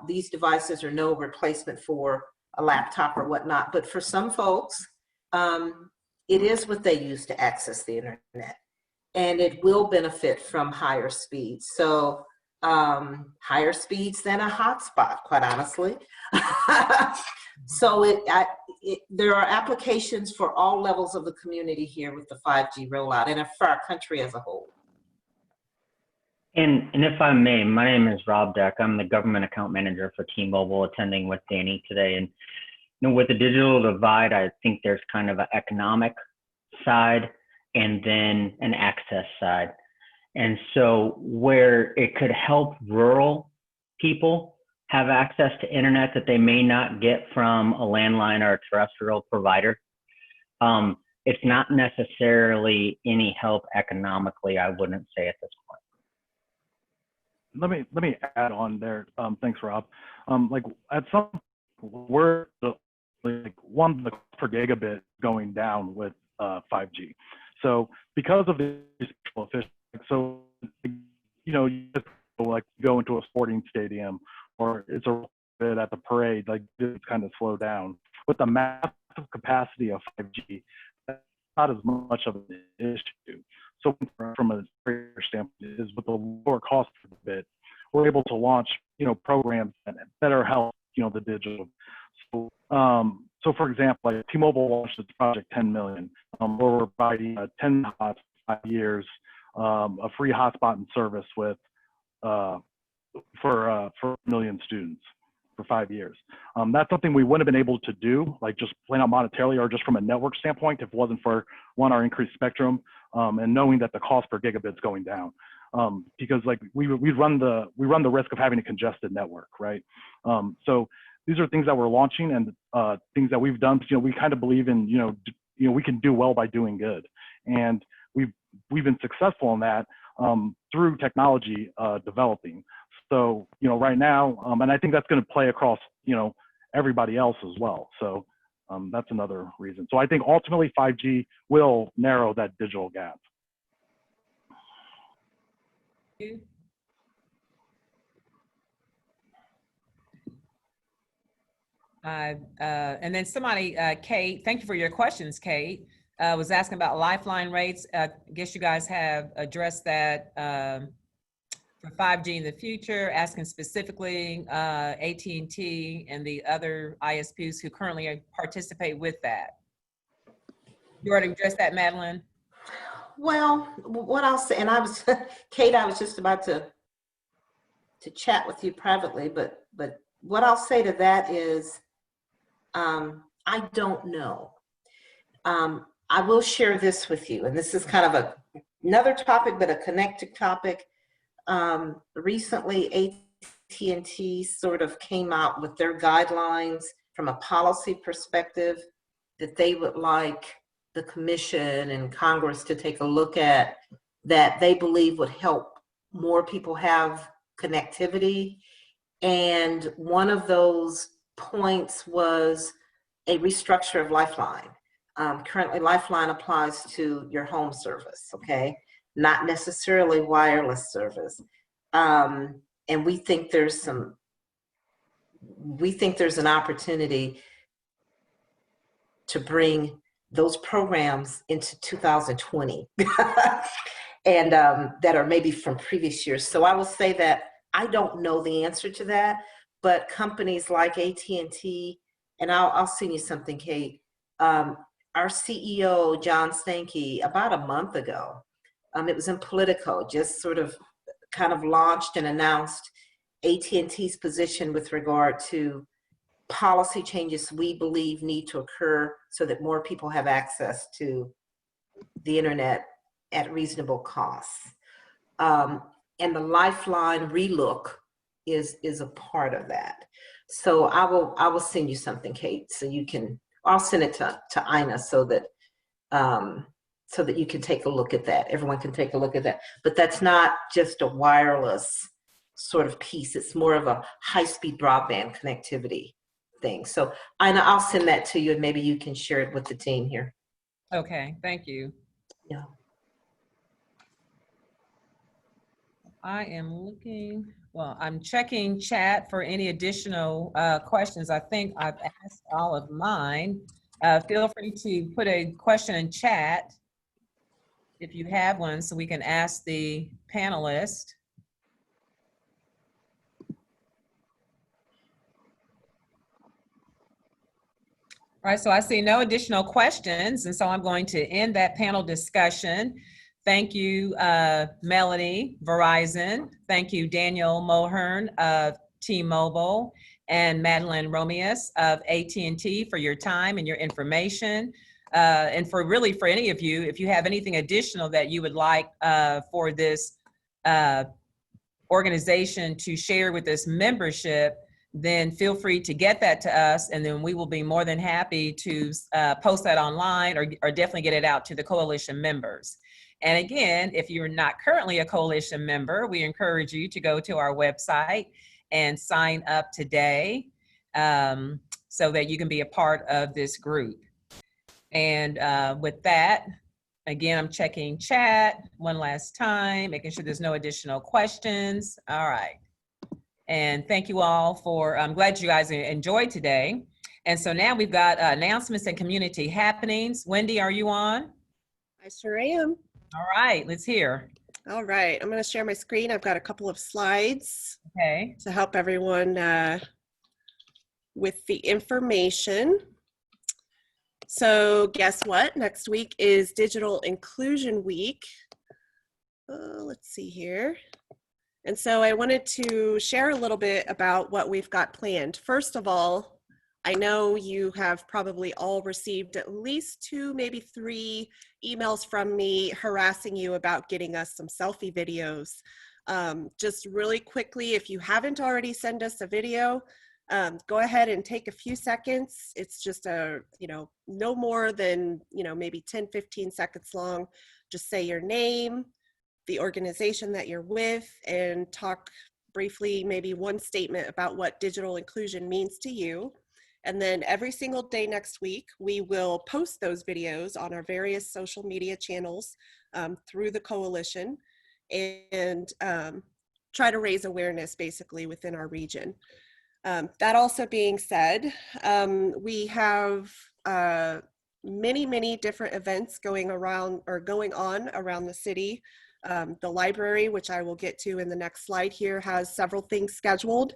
these devices are no replacement for a laptop or whatnot, but for some folks, it is what they use to access the internet, and it will benefit from higher speeds. So higher speeds than a hotspot, quite honestly. So there are applications for all levels of the community here with the 5G rollout and for our country as a whole. And if I may, my name is Rob Deck. I'm the government account manager for T-Mobile, attending with Danny today. And with the digital divide, I think there's kind of an economic side and then an access side. And so where it could help rural people have access to internet that they may not get from a landline or a terrestrial provider, it's not necessarily any help economically, I wouldn't say at this point. Let me add on there. Thanks, Rob. Like at some, we're like the per gigabit going down with 5G. So because of the efficiency, so you just like go into a sporting stadium or it's a bit at the parade, like it's kind of slow down. With the massive capacity of 5G, that's not as much of an issue. So from a standpoint, is with the lower cost of the bit, we're able to launch, programs that better help, the digital. So for example, like T-Mobile launched its Project 10 Million, where we're providing 10 hots, 5 years, a free hotspot and service with for 1 million students for 5 years. That's something we wouldn't have been able to do, like just plain out monetarily or just from a network standpoint, if it wasn't for our increased spectrum and knowing that the cost per gigabit is going down. Because like we run the risk of having a congested network, right? So these are things that we're launching and things that we've done. We kind of believe in we can do well by doing good, and we've been successful in that through technology developing. So right now, and I think that's going to play across everybody else as well. So that's another reason. So I think ultimately 5G will narrow that digital gap. And then somebody, Kate, thank you for your questions, Kate, was asking about Lifeline rates. I guess you guys have addressed that for 5G in the future, asking specifically AT&T and the other ISPs who currently participate with that. You already addressed that, Madeline? Well, what I'll say, and I was, Kate, I was just about to chat with you privately, but what I'll say to that is, I don't know. I will share this with you, and this is kind of another topic, but a connected topic. Recently, AT&T sort of came out with their guidelines from a policy perspective that they would like the Commission and Congress to take a look at, that they believe would help more people have connectivity. And one of those points was a restructure of Lifeline. Currently, Lifeline applies to your home service, okay? Not necessarily wireless service. And we think there's an opportunity to bring those programs into 2020 and that are maybe from previous years. So I will say that I don't know the answer to that, but companies like AT&T, and I'll send you something, Kate. Our CEO, John Stankey, about a month ago, it was in Politico, just sort of kind of launched and announced AT&T's position with regard to policy changes we believe need to occur so that more people have access to the internet at reasonable costs. And the Lifeline relook is a part of that. So I will send you something, Kate, so you can, I'll send it to Ina so that you can take a look at that. Everyone can take a look at that. But that's not just a wireless sort of piece. It's more of a high-speed broadband connectivity thing. So Ina, I'll send that to you and maybe you can share it with the team here. Okay, thank you. Yeah. I am looking, well, I'm checking chat for any additional questions. I think I've asked all of mine. Feel free to put a question in chat if you have one so we can ask the panelists. All right, so I see no additional questions, and so I'm going to end that panel discussion. Thank you, Melanie, Verizon. Thank you, Daniel Mulhern of T-Mobile, and Madeline Romius of AT&T for your time and your information. And for any of you, if you have anything additional that you would like for this organization to share with this membership, then feel free to get that to us, and then we will be more than happy to post that online or definitely get it out to the coalition members. And again, if you're not currently a coalition member, we encourage you to go to our website and sign up today so that you can be a part of this group. And with that, again, I'm checking chat one last time, making sure there's no additional questions. All right. And thank you all for, I'm glad you guys enjoyed today. And so now we've got announcements and community happenings. Wendy, are you on? I sure am. All right, let's hear. All right, I'm going to share my screen. I've got a couple of slides Okay. to help everyone with the information. So guess what? Next week is Digital Inclusion Week. Let's see here. And so I wanted to share a little bit about what we've got planned. First of all, I know you have probably all received at least 2, maybe 3 emails from me harassing you about getting us some selfie videos. Just really quickly, if you haven't already sent us a video, go ahead and take a few seconds. It's just no more than, maybe 10, 15 seconds long. Just say your name, the organization that you're with, and talk briefly, maybe one statement about what digital inclusion means to you. And then every single day next week, we will post those videos on our various social media channels through the coalition and try to raise awareness basically within our region. That also being said, we have many different events going on around the city. The library, which I will get to in the next slide here, has several things scheduled.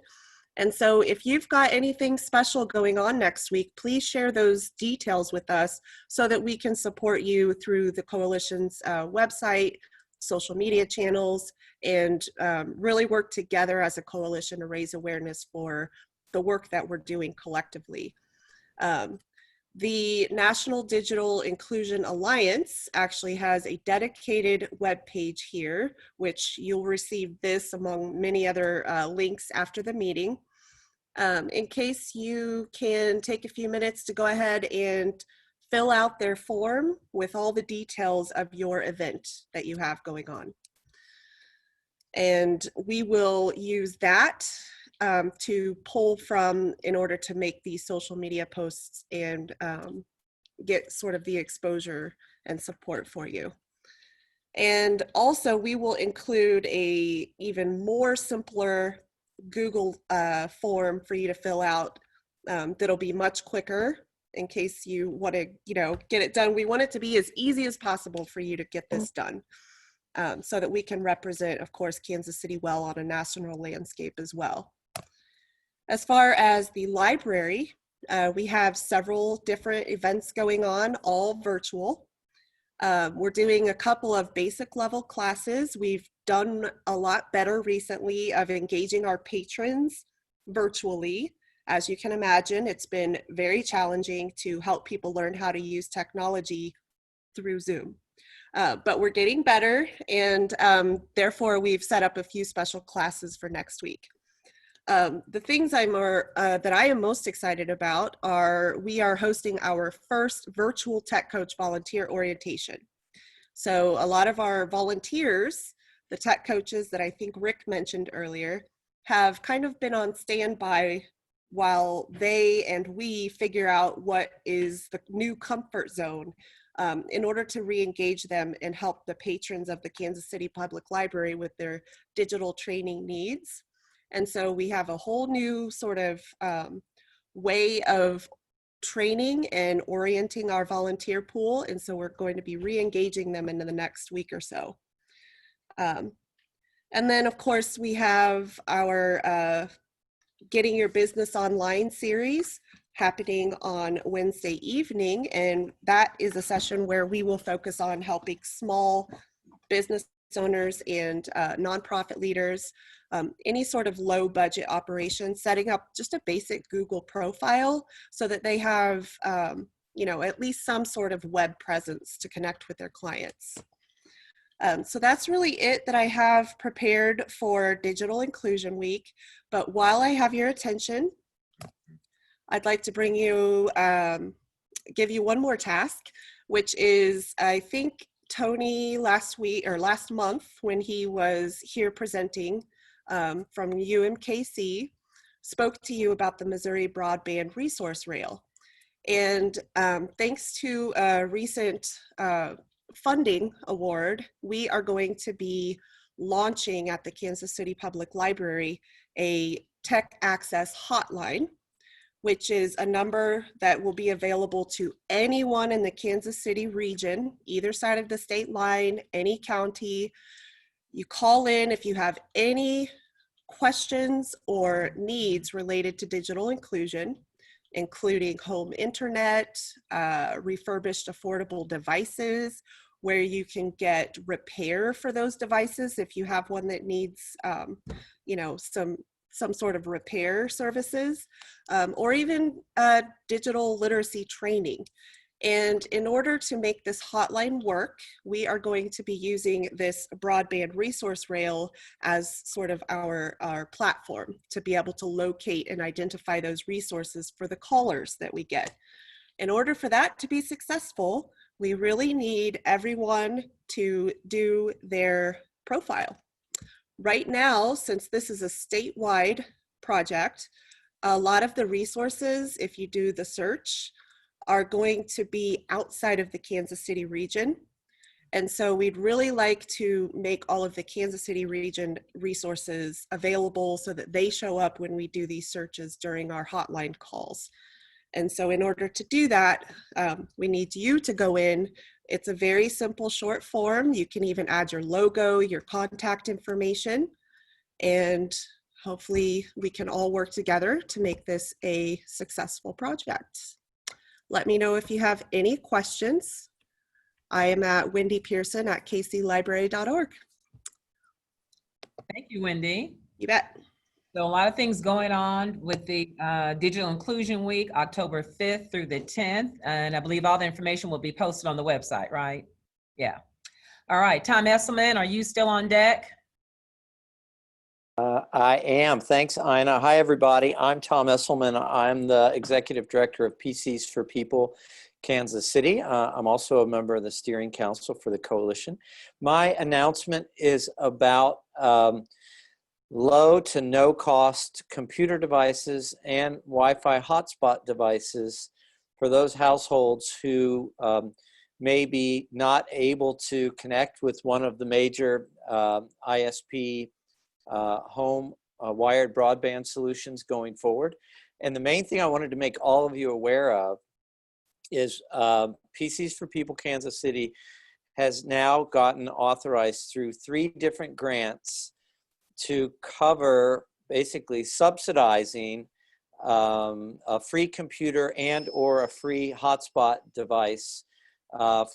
And so if you've got anything special going on next week, please share those details with us so that we can support you through the coalition's website, social media channels, and really work together as a coalition to raise awareness for the work that we're doing collectively. The National Digital Inclusion Alliance actually has a dedicated web page here, which you'll receive this among many other links after the meeting. In case you can take a few minutes to go ahead and fill out their form with all the details of your event that you have going on. And we will use that to pull from in order to make these social media posts and get sort of the exposure and support for you. And also we will include a even more simpler Google form for you to fill out that'll be much quicker in case you want to, get it done. We want it to be as easy as possible for you to get this done so that we can represent, of course, Kansas City well on a national landscape as well. As far as the library, we have several different events going on, all virtual. We're doing a couple of basic level classes. We've done a lot better recently of engaging our patrons virtually. As you can imagine, it's been very challenging to help people learn how to use technology through Zoom. But we're getting better, and therefore we've set up a few special classes for next week. The things that I am most excited about are we are hosting our first virtual Tech Coach volunteer orientation. So a lot of our volunteers, the tech coaches that I think Rick mentioned earlier, have kind of been on standby while they and we figure out what is the new comfort zone in order to re-engage them and help the patrons of the Kansas City Public Library with their digital training needs. And so we have a whole new sort of way of training and orienting our volunteer pool. And so we're going to be re-engaging them into the next week or so. And then of course we have our Getting Your Business Online series happening on Wednesday evening. And that is a session where we will focus on helping small business owners and nonprofit leaders, any sort of low budget operation, setting up just a basic Google profile so that they have, at least some sort of web presence to connect with their clients. So that's really it that I have prepared for Digital Inclusion Week. But while I have your attention, I'd like to bring you, give you one more task, which is, I think Tony last month when he was here presenting from UMKC, spoke to you about the Missouri Broadband Resource Rail. And thanks to a recent funding award, we are going to be launching at the Kansas City Public Library a tech access hotline, which is a number that will be available to anyone in the Kansas City region, either side of the state line, any county. You call in if you have any questions or needs related to digital inclusion, including home internet, refurbished affordable devices, where you can get repair for those devices if you have one that needs, some sort of repair services, or even digital literacy training. And in order to make this hotline work, we are going to be using this broadband resource rail as sort of our platform to be able to locate and identify those resources for the callers that we get. In order for that to be successful, we really need everyone to do their profile. Right now, since this is a statewide project, a lot of the resources, if you do the search, are going to be outside of the Kansas City region. And so we'd really like to make all of the Kansas City region resources available so that they show up when we do these searches during our hotline calls. And so in order to do that, we need you to go in. It's a very simple short form. You can even add your logo, your contact information, and hopefully we can all work together to make this a successful project. Let me know if you have any questions. I am at Wendy Pearson at kclibrary.org. Thank you, Wendy. You bet. So a lot of things going on with the Digital Inclusion Week, October 5th through the 10th. And I believe all the information will be posted on the website, right? Yeah. All right, Tom Esselman, are you still on deck? I am. Thanks, Ina. Hi, everybody. I'm Tom Esselman. I'm the Executive Director of PCs for People, Kansas City. I'm also a member of the Steering Council for the Coalition. My announcement is about low to no cost computer devices and Wi-Fi hotspot devices for those households who may be not able to connect with one of the major ISP home wired broadband solutions going forward. And the main thing I wanted to make all of you aware of is PCs for People Kansas City has now gotten authorized through 3 different grants to cover basically subsidizing a free computer and or a free hotspot device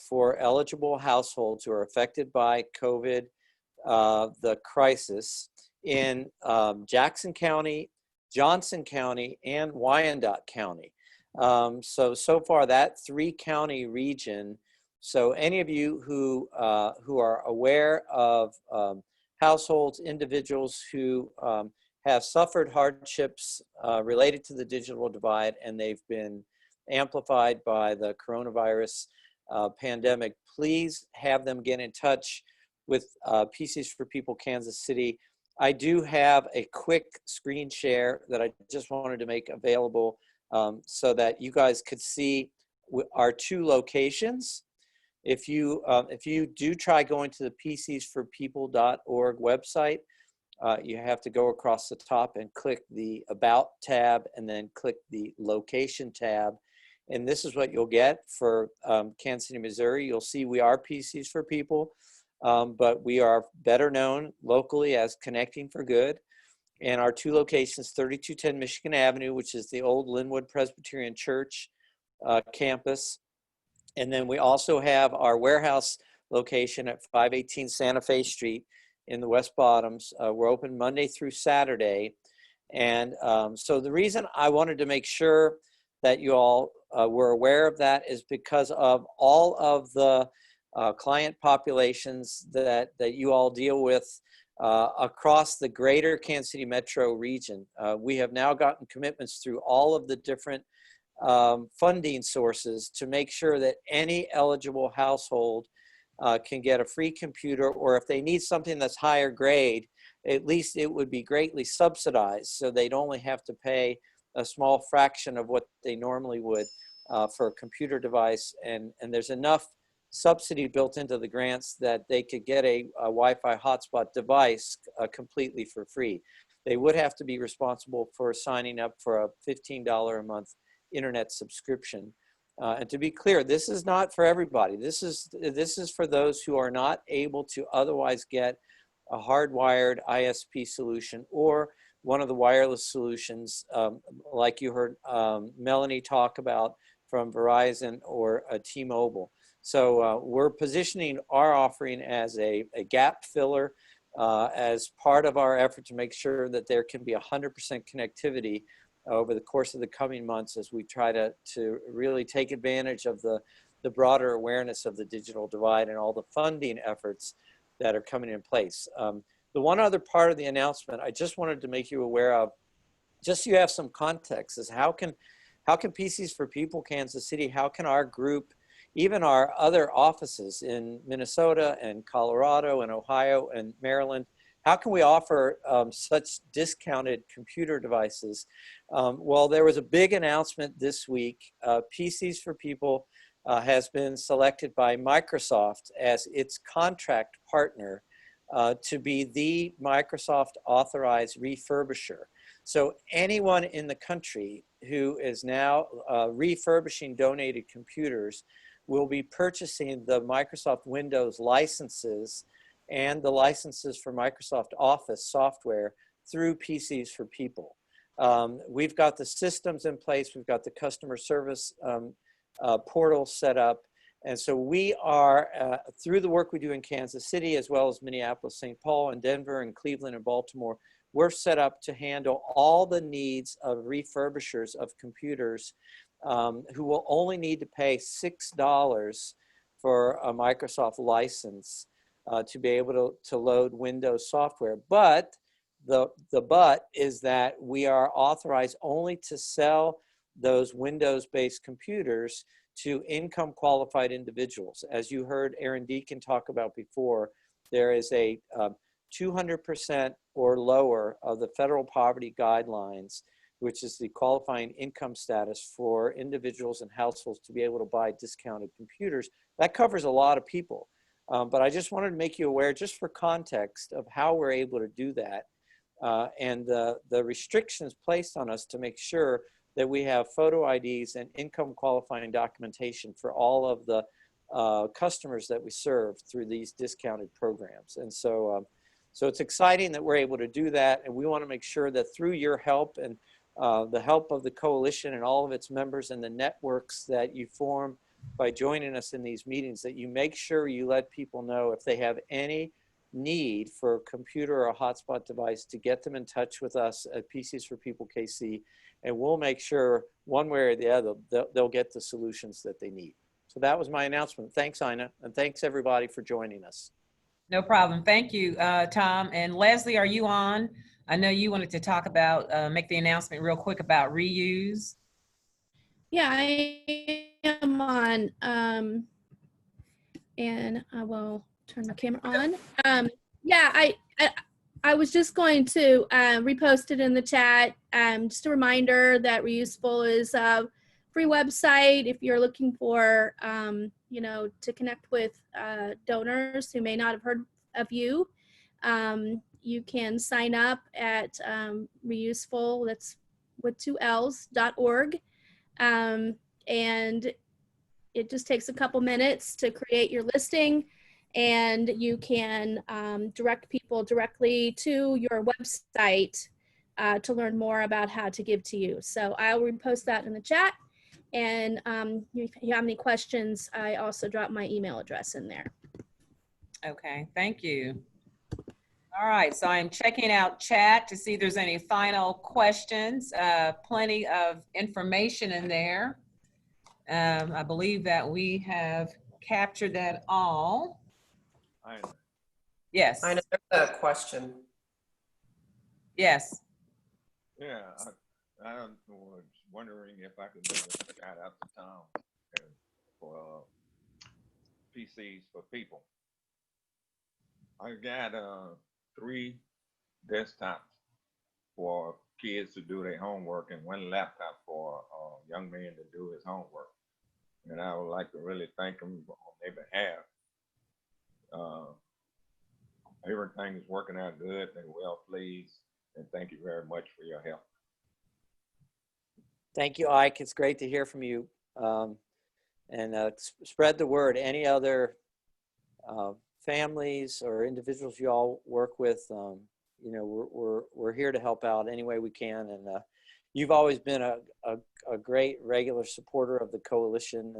for eligible households who are affected by COVID, the crisis in Jackson County, Johnson County, and Wyandotte County. So far that 3-county region. So any of you who are aware of households, individuals who have suffered hardships related to the digital divide and they've been amplified by the coronavirus pandemic, please have them get in touch with PCs for People Kansas City. I do have a quick screen share that I just wanted to make available so that you guys could see our 2 locations. If you do try going to the PCsForPeople.org website, you have to go across the top and click the About tab and then click the Location tab. And this is what you'll get for Kansas City, Missouri. You'll see we are PCs for People, but we are better known locally as Connecting for Good. and our two locations, 3210 Michigan Avenue, which is the old Linwood Presbyterian Church campus. And then we also have our warehouse location at 518 Santa Fe Street in the West Bottoms. We're open Monday through Saturday. And so the reason I wanted to make sure that you all were aware of that is because of all of the client populations that you all deal with across the greater Kansas City metro region. We have now gotten commitments through all of the different funding sources to make sure that any eligible household can get a free computer, or if they need something that's higher grade, at least it would be greatly subsidized, so they'd only have to pay a small fraction of what they normally would for a computer device. And there's enough subsidy built into the grants that they could get a Wi-Fi hotspot device completely for free. They would have to be responsible for signing up for a $15 a month internet subscription. And to be clear, this is not for everybody. This is for those who are not able to otherwise get a hardwired ISP solution or one of the wireless solutions, like you heard Melanie talk about from Verizon or T-Mobile. So we're positioning our offering as a gap filler as part of our effort to make sure that there can be 100% connectivity over the course of the coming months as we try to really take advantage of the broader awareness of the digital divide and all the funding efforts that are coming in place. The one other part of the announcement I just wanted to make you aware of, just so you have some context, is how can PCs for People Kansas City, how can our group, even our other offices in Minnesota and Colorado and Ohio and Maryland, how can we offer such discounted computer devices? Well, there was a big announcement this week. PCs for People has been selected by Microsoft as its contract partner to be the Microsoft authorized refurbisher. So anyone in the country who is now refurbishing donated computers will be purchasing the Microsoft Windows licenses and the licenses for Microsoft Office software through PCs for People. We've got the systems in place. We've got the customer service portal set up. And so we are, through the work we do in Kansas City, as well as Minneapolis, St. Paul, and Denver, and Cleveland, and Baltimore, we're set up to handle all the needs of refurbishers of computers who will only need to pay $6 for a Microsoft license to be able to load Windows software. But the but is that we are authorized only to sell those Windows-based computers to income qualified individuals. As you heard Aaron Deacon talk about before, there is a 200% or lower of the federal poverty guidelines, which is the qualifying income status for individuals and households to be able to buy discounted computers. That covers a lot of people. But I just wanted to make you aware, just for context, of how we're able to do that and the restrictions placed on us to make sure that we have photo IDs and income qualifying documentation for all of the customers that we serve through these discounted programs. And so, so it's exciting that we're able to do that. And we want to make sure that through your help and the help of the coalition and all of its members and the networks that you form by joining us in these meetings, that you make sure you let people know if they have any need for a computer or a hotspot device to get them in touch with us at PCs for People KC, and we'll make sure one way or the other they'll get the solutions that they need. So that was my announcement. Thanks, Ina, and thanks everybody for joining us. No problem. Thank you, Tom. And Leslie, are you on? I know you wanted to talk about, make the announcement real quick about reuse. Yeah, I am on, and I will turn my camera on. Yeah, I was just going to repost it in the chat. Just a reminder that Reuseful is a free website if you're looking for, you know, to connect with donors who may not have heard of you. You can sign up at Reuseful, that's with 2 L's.org. And it just takes a couple minutes to create your listing, and you can direct people directly to your website to learn more about how to give to you. So I will repost that in the chat. And if you have any questions, I also drop my email address in there. Okay, thank you. All right, so I'm checking out chat to see if there's any final questions. Plenty of information in there. I believe that we have captured that all. Yes. I know there's a question. Yes. Yeah, I was wondering if I could give a shout out to Tom for PCs for People. I got 3 desktops for kids to do their homework and 1 laptop for a young man to do his homework. And I would like to really thank them on their behalf. Everything is working out good and well pleased. And thank you very much for your help. Thank you, Ike. It's great to hear from you. Spread the word. Any other families or individuals you all work with, you know, we're here to help out any way we can. And you've always been a great regular supporter of the coalition.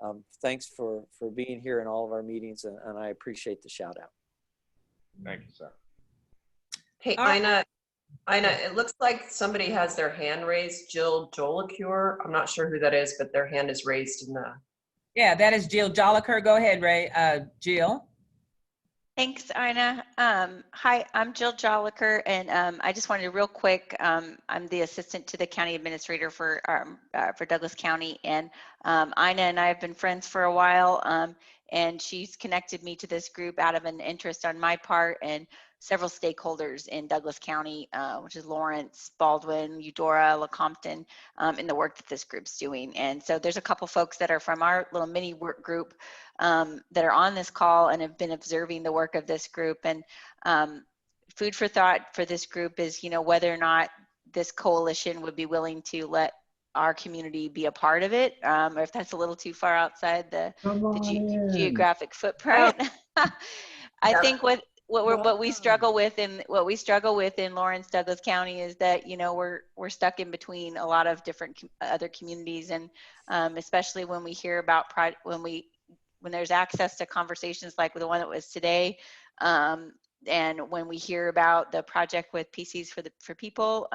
And thanks for being here in all of our meetings. And I appreciate the shout out. Thank you, sir. Hey, Ina, it looks like somebody has their hand raised. Jill Jolicure. I'm not sure who that is, but their hand is raised in the. Yeah, that is Jill Joliker. Go ahead, Ray. Jill. Thanks, Ina. Hi, I'm Jill Joliker, and I just wanted to real quick, I'm the assistant to the county administrator for Douglas County, and Ina and I have been friends for a while, and she's connected me to this group out of an interest on my part, and several stakeholders in Douglas County, which is Lawrence, Baldwin, Eudora, Lecompton, in the work that this group's doing. And so there's a couple folks that are from our little mini work group that are on this call and have been observing the work of this group. And food for thought for this group is, you know, whether or not this coalition would be willing to let our community be a part of it, or if that's a little too far outside the geographic footprint. I think what we struggle with in Lawrence, Douglas County is that, you know, we're stuck in between a lot of different other communities, and especially when we hear about when there's access to conversations like the one that was today, and when we hear about the project with PCs for People,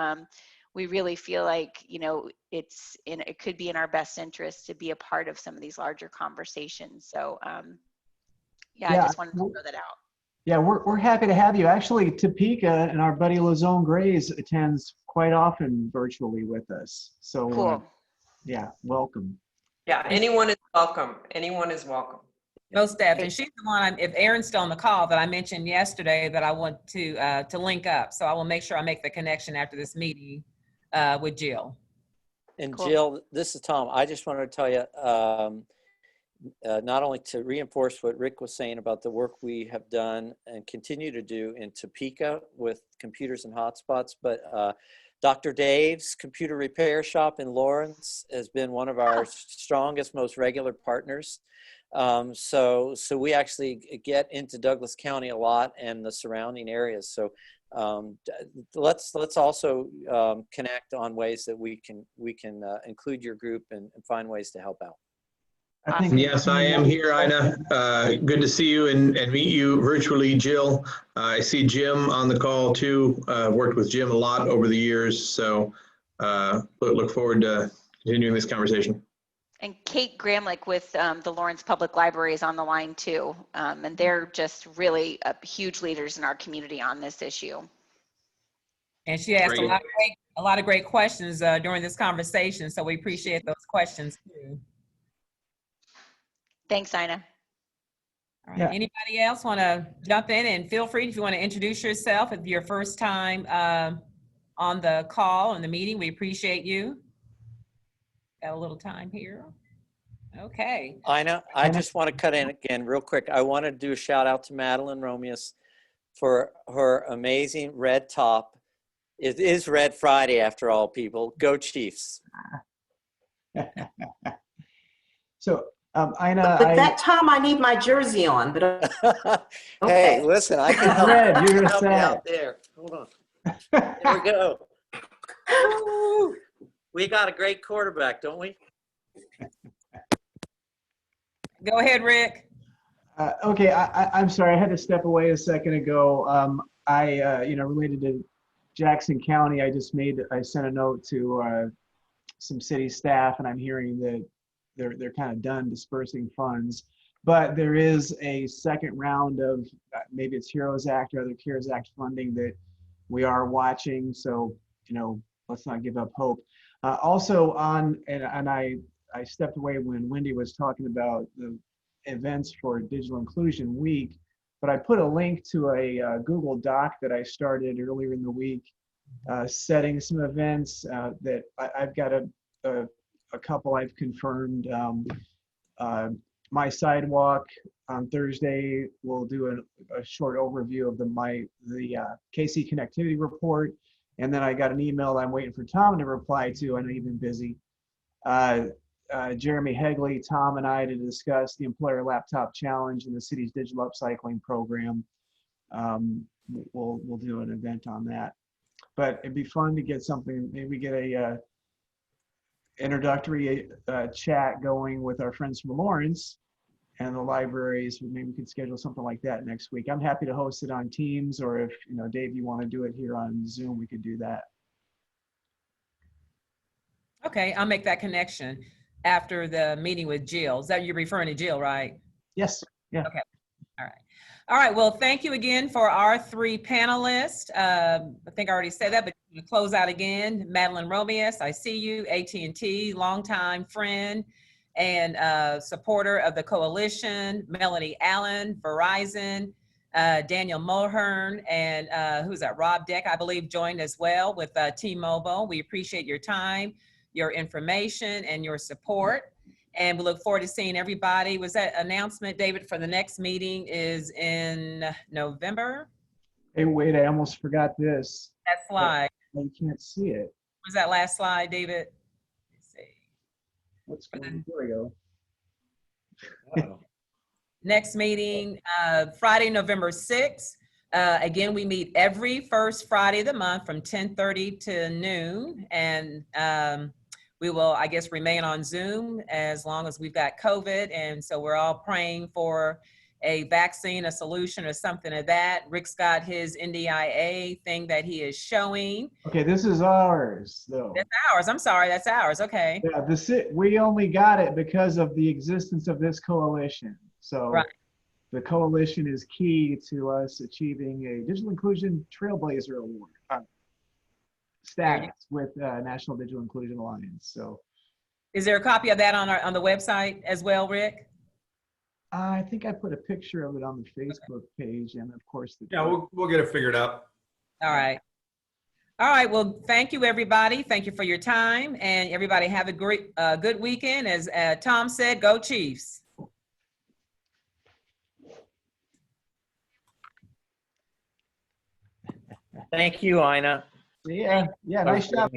we really feel like, you know, it could be in our best interest to be a part of some of these larger conversations. So yeah, I just wanted to throw that out. Yeah, we're happy to have you. Actually, Topeka and our buddy Lazone Grays attends quite often virtually with us. So cool. Yeah, welcome. Yeah, anyone is welcome. Anyone is welcome. Most definitely. She's the one, if Erin's still on the call, that I mentioned yesterday that I want to link up. So I will make sure I make the connection after this meeting with Jill. And Cool. Jill, this is Tom. I just wanted to tell you, not only to reinforce what Rick was saying about the work we have done and continue to do in Topeka with computers and hotspots, but Dr. Dave's computer repair shop in Lawrence has been one of our strongest, most regular partners. So we actually get into Douglas County a lot and the surrounding areas. So let's also connect on ways that we can include your group and find ways to help out. Yes, I am here, Ina. Good to see you and meet you virtually, Jill. I see Jim on the call too. Worked with Jim a lot over the years, so look forward to continuing this conversation. And Kate Gramlich with the Lawrence Public Library is on the line too, and they're just really huge leaders in our community on this issue. And she asked a lot of great questions during this conversation, so we appreciate those questions too. Thanks, Ina. All right. Yeah. Anybody else want to jump in, and feel free if you want to introduce yourself if your first time on the call and the meeting. We appreciate you. Got a little time here. Okay. Ina, I just want to cut in again real quick. I want to do a shout out to Madeline Romius for her amazing red top. It is Red Friday after all, people. Go Chiefs. So Ina, but that time I need my jersey on. But okay. Hey, listen, I can help, Red, you're help you set. out there. Hold on. There we go. Woo! We got a great quarterback, don't we? Go ahead, Rick. Okay, I'm sorry, I had to step away a second ago. Related to Jackson County, I sent a note to some city staff, and I'm hearing that they're kind of done dispersing funds. But there is a second round of maybe it's HEROES Act or other CARES Act funding that we are watching. So, let's not give up hope. I stepped away when Wendy was talking about the events for Digital Inclusion Week, but I put a link to a Google Doc that I started earlier in the week, setting some events that I've got a couple I've confirmed. My Sidewalk on Thursday will do a short overview of the KC Connectivity Report. And then I got an email that I'm waiting for Tom to reply to. I know you've been busy. Jeremy Hegley, Tom, and I to discuss the Employer Laptop Challenge and the city's digital upcycling program. We'll do an event on that. But it'd be fun to get something, maybe get a introductory chat going with our friends from Lawrence and the libraries. Maybe we could schedule something like that next week. I'm happy to host it on Teams, or if, Dave, you want to do it here on Zoom, we could do that. Okay, I'll make that connection after the meeting with Jill. Is that you're referring to Jill, right? Yes. Yeah. Okay. All right. All right. Well, thank you again for our 3 panelists. I think I already said that, but to close out again, Madeline Romius, I see you, AT&T, longtime friend and supporter of the coalition, Melody Allen, Verizon, Daniel Mulhern, and who's that? Rob Deck, I believe, joined as well with T-Mobile. We appreciate your time, your information, and your support. And we look forward to seeing everybody. Was that announcement, David, for the next meeting is in November? Hey, wait, I almost forgot this. That slide. You can't see it. Was that last slide, David? Let's see. What's going on? There we go. Next meeting, Friday, November 6th. Again, we meet every first Friday of the month from 10:30 to noon. And we will, I guess, remain on Zoom as long as we've got COVID. And so we're all praying for a vaccine, a solution, or something of that. Rick's got his NDIA thing that he is showing. Okay, this is ours, though. That's ours. I'm sorry, that's ours. Okay. Yeah, we only got it because of the existence of this coalition. So right. The coalition is key to us achieving a Digital Inclusion Trailblazer Award status with National Digital Inclusion Alliance. So, is there a copy of that on the website as well, Rick? I think I put a picture of it on the Facebook page, and of course we'll get it figured out. All right. All right. Well, thank you, everybody. Thank you for your time, and everybody have a great, good weekend. As Tom said, go Chiefs. Thank you, Ina. Yeah, nice job.